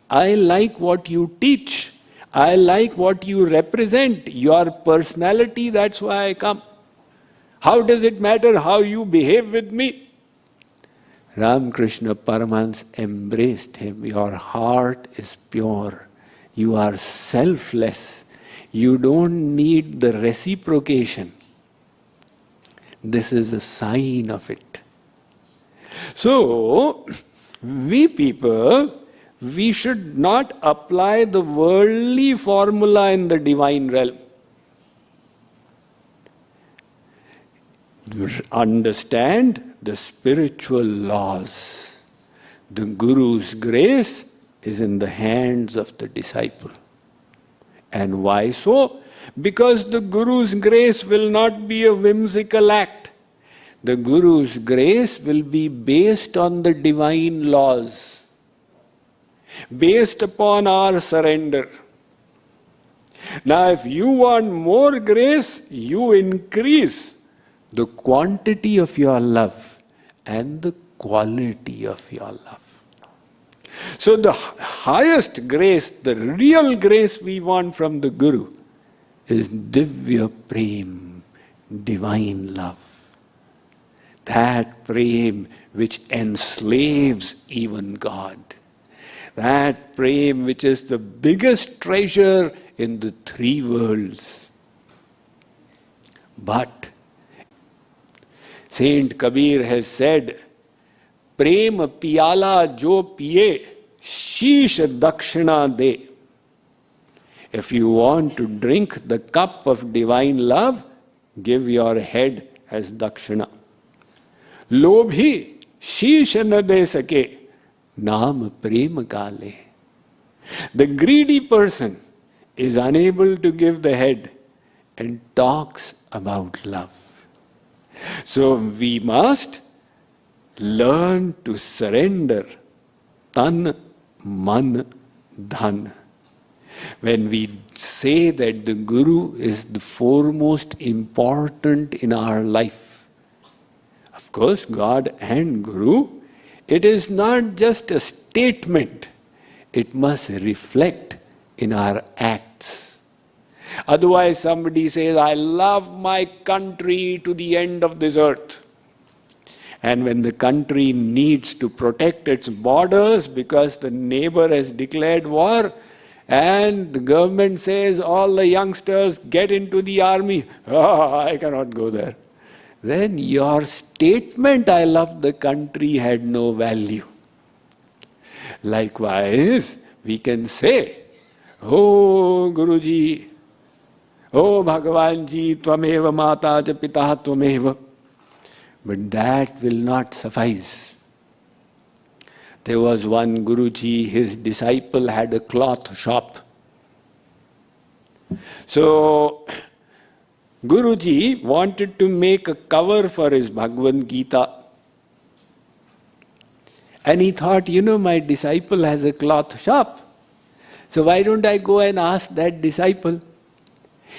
I like what you teach. I like what you represent, your personality, that's why I come. How does it matter how you behave with me? Ramakrishna Paramahans embraced him. Your heart is pure. You are selfless. You don't need the reciprocation. This is a sign of it. So, we people, we should not apply the worldly formula in the divine realm. Understand the spiritual laws. The Guru's grace is in the hands of the disciple. And why so? Because the Guru's grace will not be a whimsical act. The Guru's grace will be based on the divine laws, based upon our surrender. Now, if you want more grace, you increase the quantity of your love and the quality of your love. So the highest grace, the real grace we want from the Guru is Divya Prem, divine love. That Prem which enslaves even God. That Prem which is the biggest treasure in the 3 worlds. But Saint Kabir has said, Prem piyala jo piye, sheesh dakshina de. If you want to drink the cup of divine love, give your head as dakshina. Lobhi sheesh na de sake, naam prem kale. The greedy person is unable to give the head and talks about love. So we must learn to surrender tan, man, dhan. When we say that the Guru is the foremost important in our life, of course, God and Guru, it is not just a statement, it must reflect in our acts. Otherwise, somebody says, I love my country to the end of this earth. And when the country needs to protect its borders because the neighbor has declared war, and the government says, all the youngsters get into the army, I cannot go there. Then your statement, I love the country, had no value. Likewise, we can say, Oh Guruji, Oh Bhagavanji, Tvameva Mata ja Pita Tvameva. But that will not suffice. There was one Guruji, his disciple had a cloth shop. So, Guruji wanted to make a cover for his Bhagavad Gita. And he thought, my disciple has a cloth shop. So why don't I go and ask that disciple?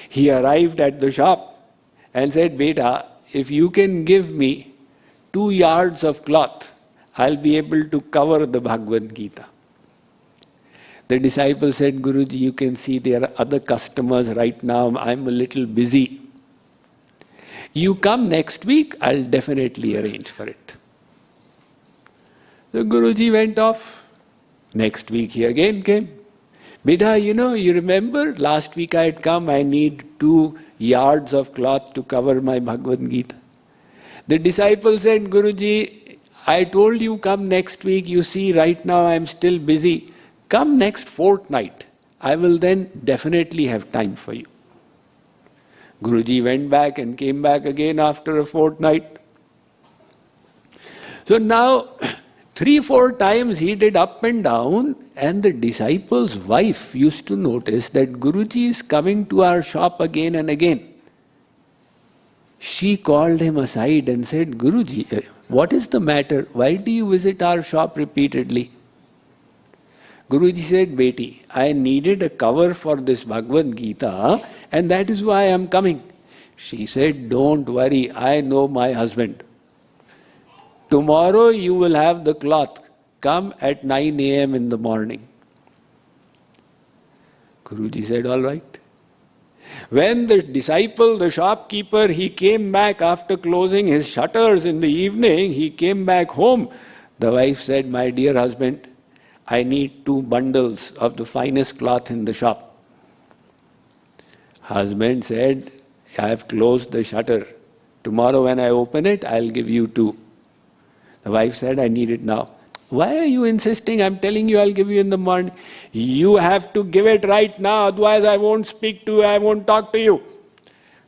He arrived at the shop and said, Beta, if you can give me 2 yards of cloth, I'll be able to cover the Bhagavad Gita. The disciple said, Guruji, you can see there are other customers right now. I'm a little busy. You come next week, I'll definitely arrange for it. So Guruji went off. Next week he again came. Bida, you remember last week I had come, I need 2 yards of cloth to cover my Bhagavad Gita. The disciple said, Guruji, I told you come next week, you see right now I'm still busy. Come next fortnight, I will then definitely have time for you. Guruji went back and came back again after a fortnight. So now, 3-4 times he did up and down, and the disciple's wife used to notice that Guruji is coming to our shop again and again. She called him aside and said, Guruji, what is the matter? Why do you visit our shop repeatedly? Guruji said, Beti, I needed a cover for this Bhagavad Gita, and that is why I am coming. She said, don't worry, I know my husband. Tomorrow you will have the cloth. Come at 9 a.m. in the morning. Guruji said, all right. When the disciple, the shopkeeper, he came back after closing his shutters in the evening, he came back home. The wife said, my dear husband, I need 2 bundles of the finest cloth in the shop. Husband said, I have closed the shutter. Tomorrow when I open it, I'll give you 2. The wife said, I need it now. Why are you insisting? I'm telling you I'll give you in the morning. You have to give it right now, otherwise I won't speak to you, I won't talk to you.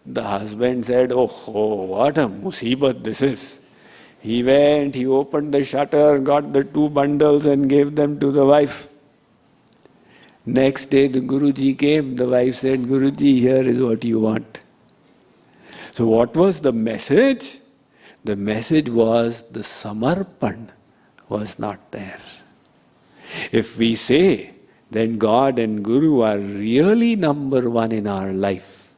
The husband said, oh, what a musibat this is. He went, he opened the shutter, got the 2 bundles and gave them to the wife. Next day the Guruji came, the wife said, Guruji, here is what you want. So what was the message? The message was the samarpan was not there. If we say then God and Guru are really number one in our life,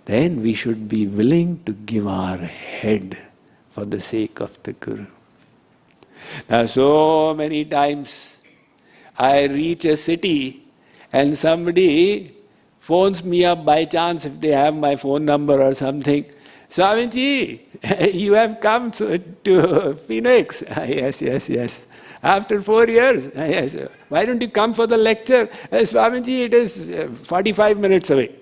then we should be willing to give our head for the sake of the Guru. Now so many times I reach a city and somebody phones me up by chance if they have my phone number or something. Swamiji, you have come to Phoenix. Yes. After 4 years. Yes. Why don't you come for the lecture? Swamiji, it is 45 minutes away.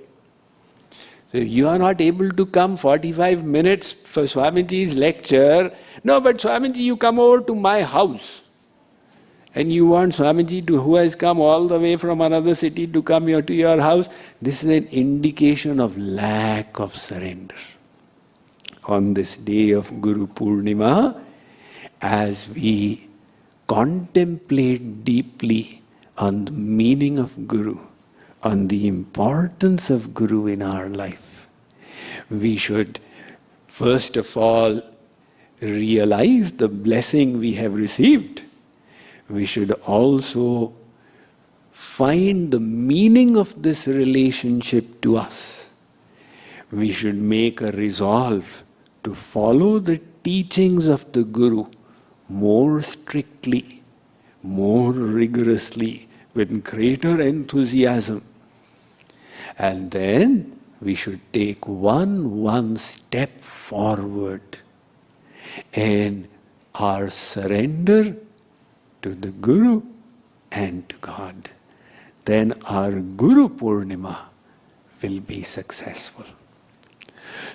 So you are not able to come 45 minutes for Swamiji's lecture. No, but Swamiji, you come over to my house. And you want Swamiji who has come all the way from another city to come here to your house. This is an indication of lack of surrender. On this day of Guru Purnima, as we contemplate deeply on the meaning of Guru, on the importance of Guru in our life, we should first of all realize the blessing we have received. We should also find the meaning of this relationship to us. We should make a resolve to follow the teachings of the Guru more strictly, more rigorously, with greater enthusiasm. And then we should take one step forward in our surrender to the Guru and to God. Then our Guru Purnima will be successful.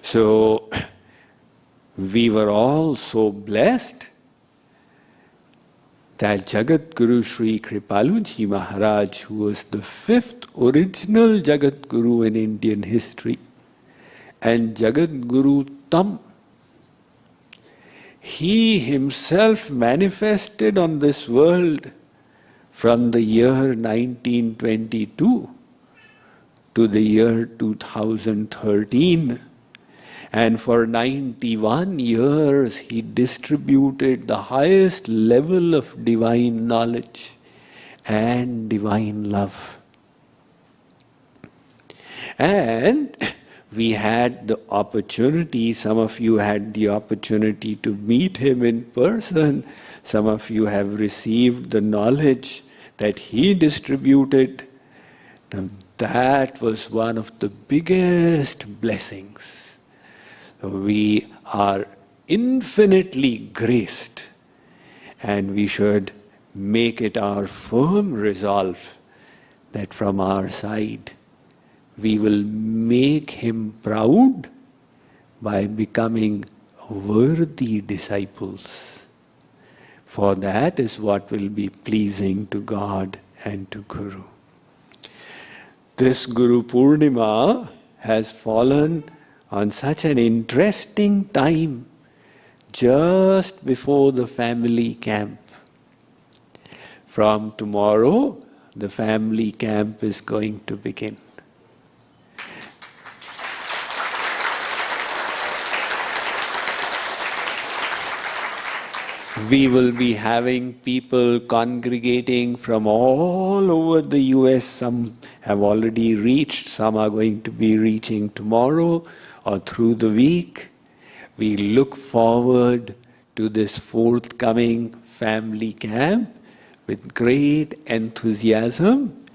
So, we were all so blessed that Jagat Guru Sri Kripaluji Maharaj, who was the 5th original Jagat Guru in Indian history, and Jagat Guru Tam, he himself manifested on this world from the year 1922 to the year 2013. And for 91 years he distributed the highest level of divine knowledge and divine love. And we had the opportunity, some of you had the opportunity to meet him in person, some of you have received the knowledge that he distributed, now that was one of the biggest blessings. We are infinitely graced, and we should make it our firm resolve that from our side we will make him proud by becoming worthy disciples. For that is what will be pleasing to God and to Guru. This Guru Purnima has fallen on such an interesting time, just before the family camp. From tomorrow, the family camp is going to begin. We will be having people congregating from all over the US. Some have already reached, some are going to be reaching tomorrow or through the week. We look forward to this forthcoming family camp with great enthusiasm.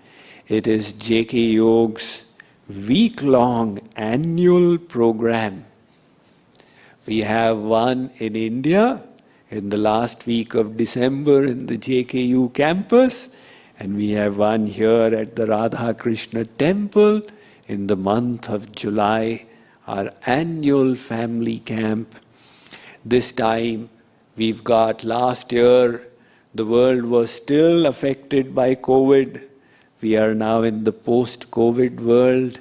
It is JKYog's week-long annual program. We have one in India in the last week of December in the JKU campus, and we have one here at the Radha Krishna temple in the month of July, our annual family camp. This time we've got, last year the world was still affected by COVID. We are now in the post-COVID world.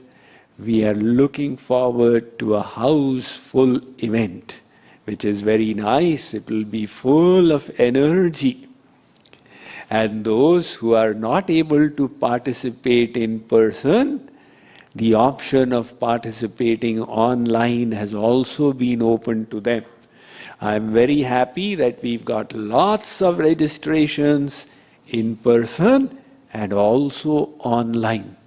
We are looking forward to a house-full event, which is very nice. It will be full of energy. And those who are not able to participate in person, the option of participating online has also been opened to them. I'm very happy that we've got lots of registrations in person and also online.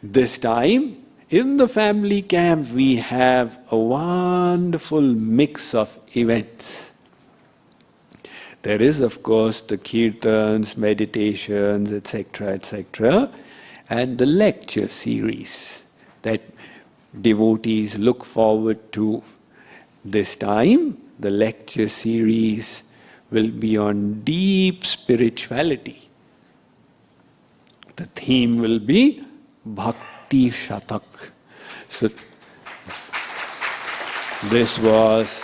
This time, in the family camp, we have a wonderful mix of events. There is, of course, the kirtans, meditations, etc., and the lecture series that devotees look forward to. This time, the lecture series will be on deep spirituality. The theme will be Bhakti Shatak. So, this was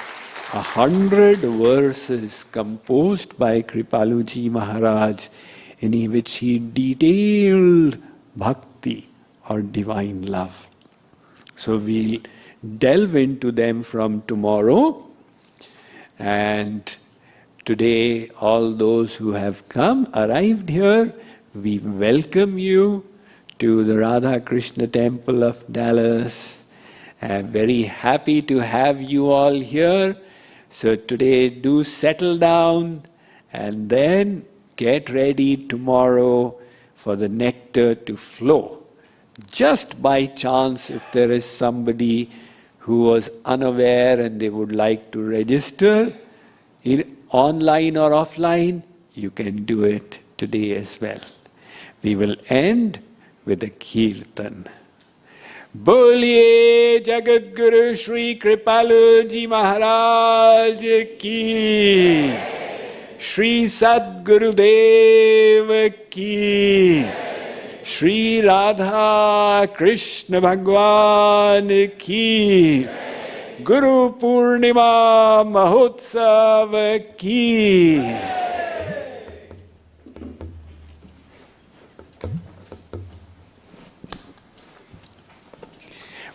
100 verses composed by Kripaluji Maharaj, in which he detailed bhakti or divine love. So we'll delve into them from tomorrow. And today, all those who have arrived here, we welcome you to the Radha Krishna Temple of Dallas. I'm very happy to have you all here. So today, do settle down and then get ready tomorrow for the nectar to flow. Just by chance, if there is somebody who was unaware and they would like to register, online or offline, you can do it today as well. We will end with a kirtan. Boliye Jagat Guru Shri Kripaluji Maharaj ki, Shri Sadguru Dev ki, Shri Radha Krishna Bhagwan ki, Guru Purnima Mahotsav ki.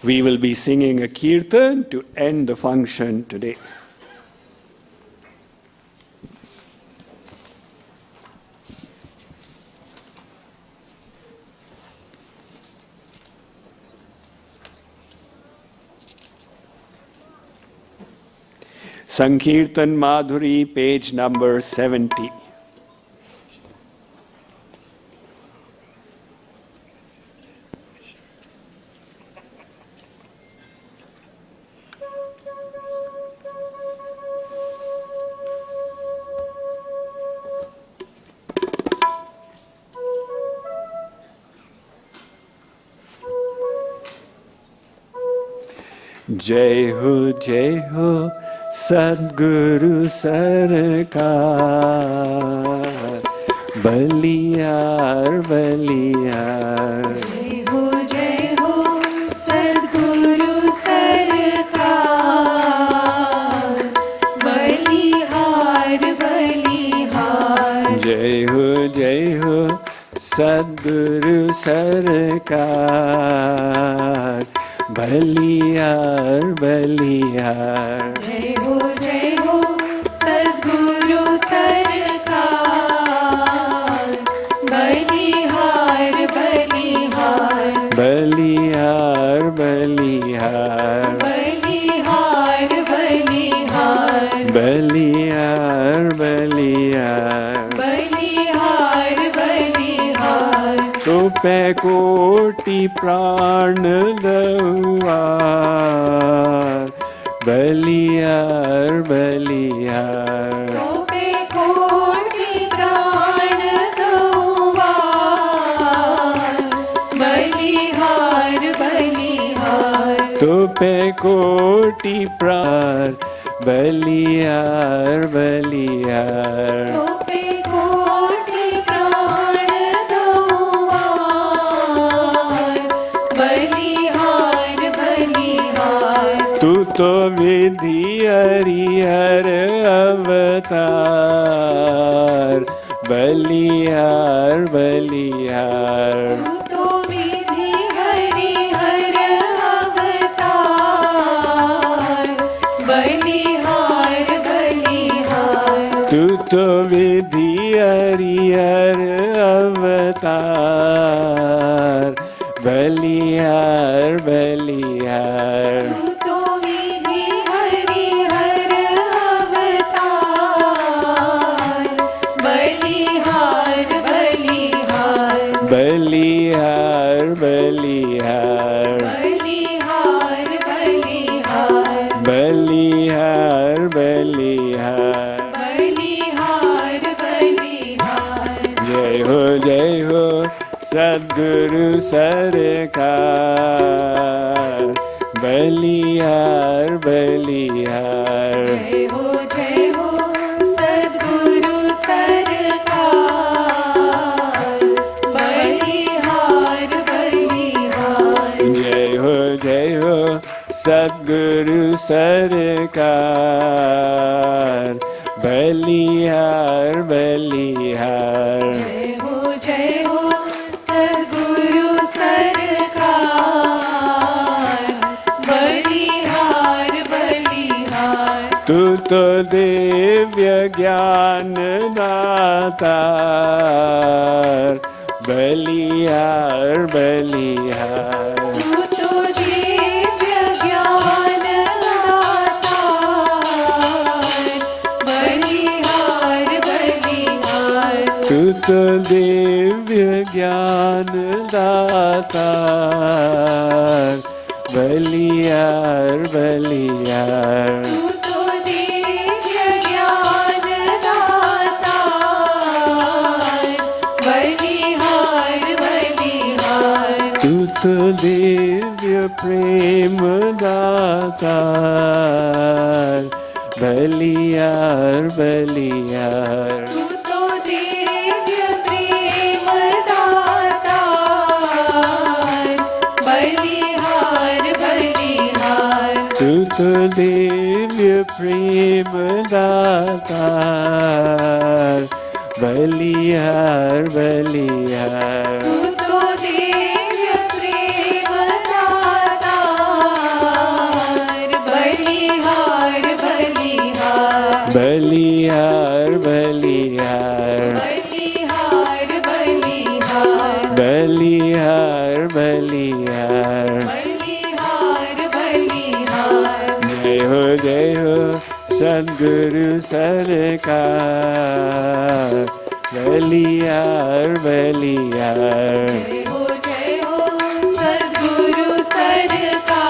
We will be singing a kirtan to end the function today. Sankirtan Madhuri, page number 70. जय हो सद्गुरु सरकार, बलिहार बलिहार। जय हो सद्गुरु सरकार, बलिहार बलिहार। जय हो सद्गुरु सरकार, बलिहार बलिहार। जय हो सद्गुरु सरकार, बलिहार बलिहार। बलिहार बलिहार। बलिहार बलिहार। बलिहार बलिहार। बलिहार बलिहार। तो पे कोटि प्राण दउआर, बलिहार बलिहार। तो पे कोटि प्राण दउआर, बलिहार बलिहार। तो पे कोटि प्राण, बलिहार बलिहार। तो पे कोटि प्राण दउआर, बलिहार बलिहार। तू तो विधि हरिहर अवतार, बलिहार बलिहार। तो विधि हरिहर अवतार, बलिहार बलिहार। तू तो विधि हरिहर अवतार, बलिहार बलिहार। तो विधि हरिहर अवतार, बलिहार बलिहार। बलिहार बलिहार। बलिहार बलिहार। बलिहार बलिहार। बलिहार बलिहार। जय हो सद्गुरु सरकार, बलिहार बलिहार। जय हो सद्गुरु सरकार, बलिहार बलिहार। जय हो सद्गुरु सरकार, बलिहार बलिहार। जय हो सद्गुरु सरकार, बलिहार बलिहार। तू तो दिव्य ज्ञान दातार, बलिहार बलिहार। तू तो दिव्य ज्ञान दातार, बलिहार बलिहार। तू तो दिव्य ज्ञान दातार, बलिहार बलिहार। तू तो दिव्य ज्ञान दातार, बलिहार बलिहार। तू तो दिव्य प्रेम दातार, बलिहार बलिहार। तू तो दिव्य प्रेम दातार, बलिहार बलिहार। तू तो दिव्य प्रेम दातार, बलिहार बलिहार। तू तो दिव्य प्रेम दातार, बलिहार बलिहार। बलिहार बलिहार। बलिहार बलिहार। बलिहार बलिहार। बलिहार बलिहार। जय हो सद्गुरु सरकार, बलिहार बलिहार। जय हो सद्गुरु सरकार,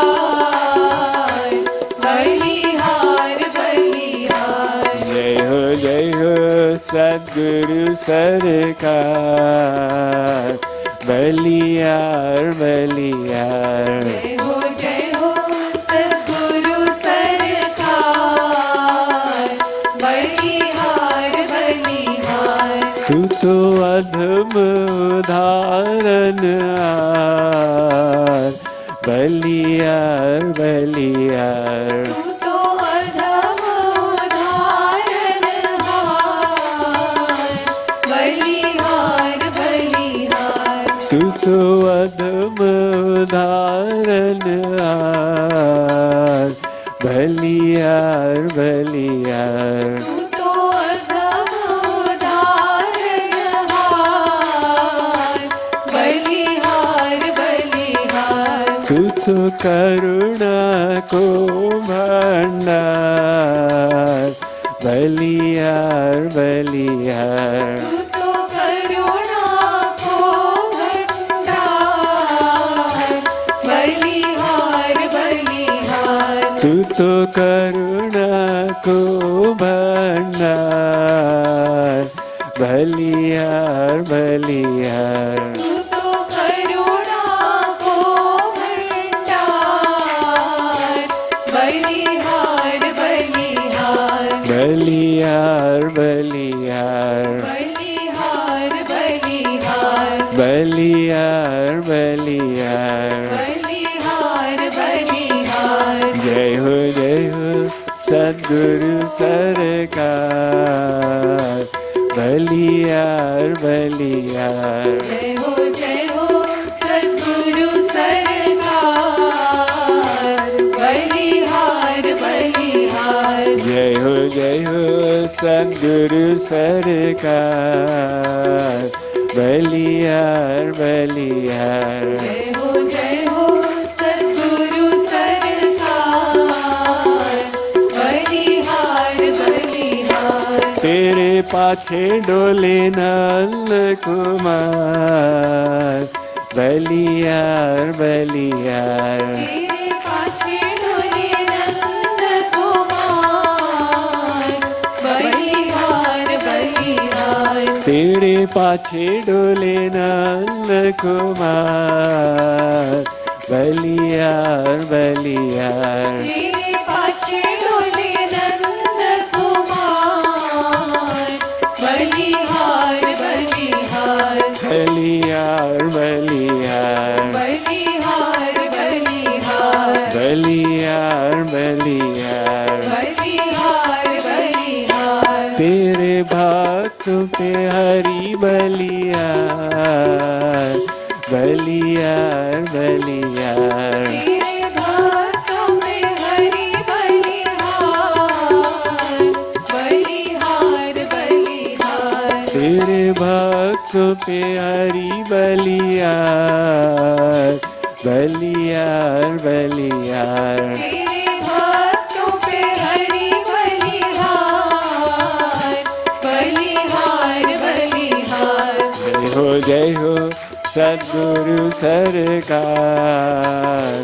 बलिहार बलिहार। जय हो सद्गुरु सरकार, बलिहार बलिहार। जय हो सद्गुरु धारनहार, बलिहार बलिहार। तू तो अधम उदाहरणहार, बलिहार बलिहार। तू तो अधम उदाहरणहार, बलिहार बलिहार। तू तो अधम उदाहरणहार, बलिहार बलिहार। तू तो करुणा को भंडार, बलिहार बलिहार। तू तो करुणा को भंडार, बलिहार बलिहार। तू तो करुणा को भंडार, बलिहार बलिहार। तू तो करुणा को भंडार, बलिहार बलिहार। बलिहार बलिहार, बलिहार बलिहार। बलिहार बलिहार। बलिहार बलिहार। जय हो सद्गुरु सरकार, बलिहार बलिहार। जय हो सद्गुरु सरकार, बलिहार बलिहार। जय हो सद्गुरु सरकार, बलिहार बलिहार। जय हो सद्गुरु सरकार, बलिहार बलिहार। तेरे पाछे डोले नंद कुमार, बलिहार बलिहार। तेरे पाछे डोले नंद कुमार, बलिहार बलिहार। तेरे पाछे डोले नंद कुमार, बलिहार बलिहार। तेरे पाछे डोले नंद कुमार, बलिहार बलिहार। बलिहार बलिहार, बलिहार बलिहार। बलिहार बलिहार। बलिहार बलिहार। तेरे भक्तों पे हरि बलिहार, बलिहार बलिहार। तेरे भक्तों में हरि बलिहार, बलिहार बलिहार। तेरे भक्तों पे हरि बलिहार, बलिहार बलिहार। तेरे भक्तों पे हरि बलिहार, बलिहार बलिहार। जय हो सद्गुरु सरकार,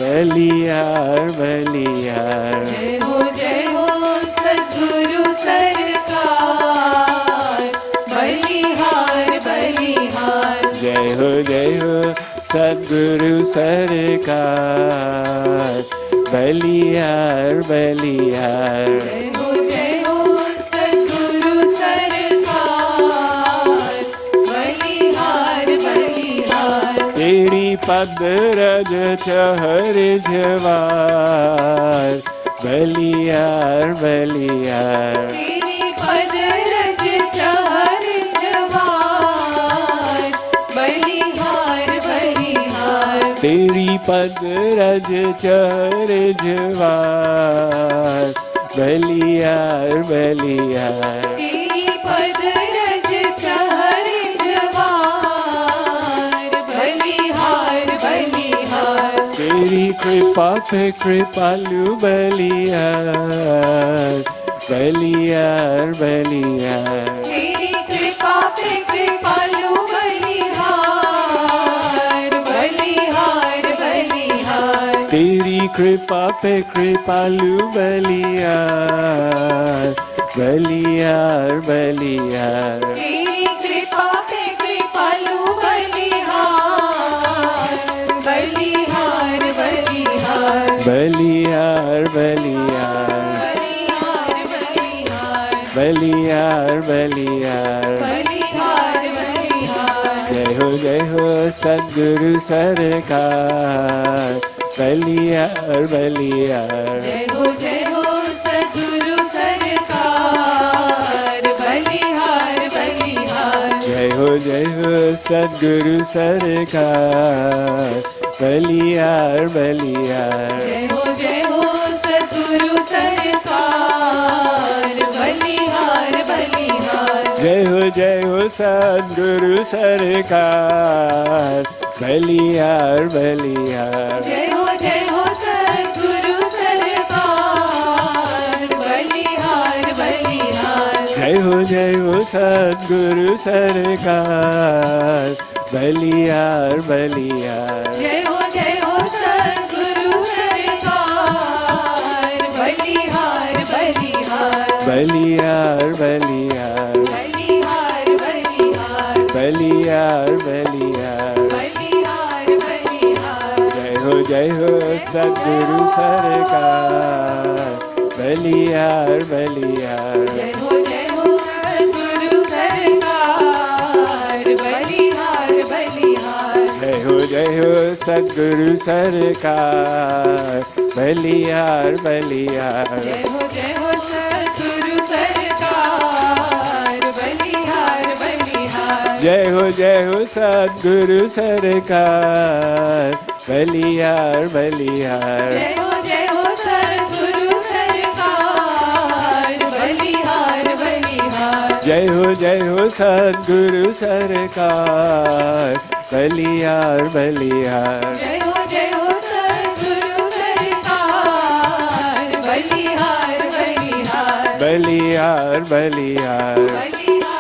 बलिहार बलिहार। जय हो सद्गुरु सरकार, बलिहार बलिहार। जय हो सद्गुरु सरकार, बलिहार बलिहार। जय हो सद्गुरु सरकार, बलिहार बलिहार। तेरी पद रज चहर जवार, बलिहार बलिहार। तेरी पद रज चहर जवार, बलिहार बलिहार। तेरी पद रज चहर जवार, बलिहार बलिहार। तेरी पद रज चहर जवार, बलिहार बलिहार। तेरी कृपा पे कृपालु बलिहार, बलिहार बलिहार। तेरी कृपा पे कृपालु बलिहार, बलिहार बलिहार। तेरी कृपा पे कृपालु बलिहार, बलिहार बलिहार। तेरी कृपा पे कृपालु बलिहार, बलिहार बलिहार। बलिहार बलिहार, बलिहार बलिहार। बलिहार बलिहार। बलिहार बलिहार। जय हो जय हो सद्गुरु सरकार बलिहार बलिहार जय हो सद्गुरु सरकार बलिहार बलिहार जय हो सद्गुरु सरकार बलिहार बलिहार जय हो सद्गुरु सरकार बलिहार बलिहार जय हो सद्गुरु सरकार बलिहार बलिहार जय हो सद्गुरु सरकार बलिहार बलिहार जय हो सद्गुरु सरकार बलिहार बलिहार जय हो सद्गुरु सरकार बलिहार बलिहार बलिहार बलिहार बलिहार बलिहार बलिहार बलिहार बलिहार बलिहार जय हो सद्गुरु सरकार बलिहार बलिहार जय हो सद्गुरु सरकार बलिहार बलिहार जय हो सद्गुरु सरकार बलिहार बलिहार जय हो सद्गुरु सरकार बलिहार बलिहार जय हो सद्गुरु सरकार बलिहार बलिहार जय हो सद्गुरु सरकार बलिहार बलिहार जय हो सद्गुरु सरकार बलिहार बलिहार जय हो सद्गुरु सरकार बलिहार बलिहार बलिहार बलिहार बलिहार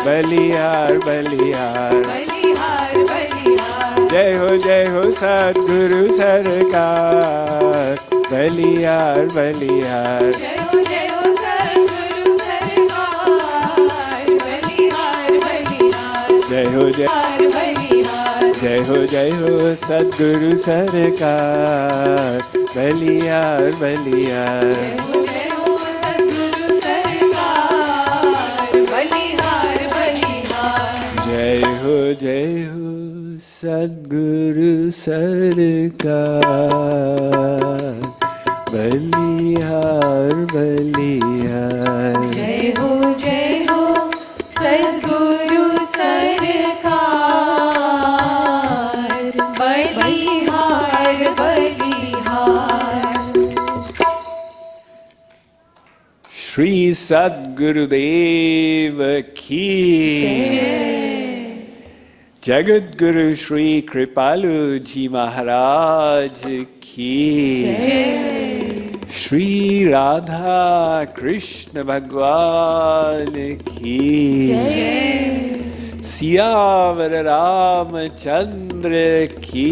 बलिहार बलिहार बलिहार बलिहार बलिहार जय हो सद्गुरु सरकार बलिहार बलिहार जय हो सद्गुरु सरकार बलिहार बलिहार जय हो बलिहार सद्गुरु सरकार बलिहार बलिहार जय हो सद्गुरु सरकार बलिहार बलिहार जय हो सद्गुरु सरकार बलिहार बलिहार जय हो सद्गुरु सरकार बलिहार बलिहार श्री सद्गुरुदेव की जगत गुरु श्री कृपालु जी महाराज की श्री राधा कृष्ण भगवान की सियावर रामचंद्र की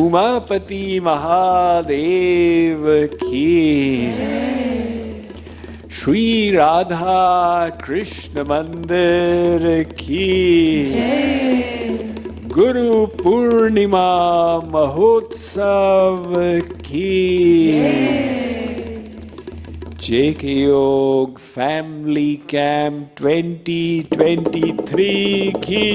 उमापति महादेव की श्री राधा कृष्ण मंदिर की गुरु पूर्णिमा महोत्सव की JKYog फैमिली कैंप 2023 की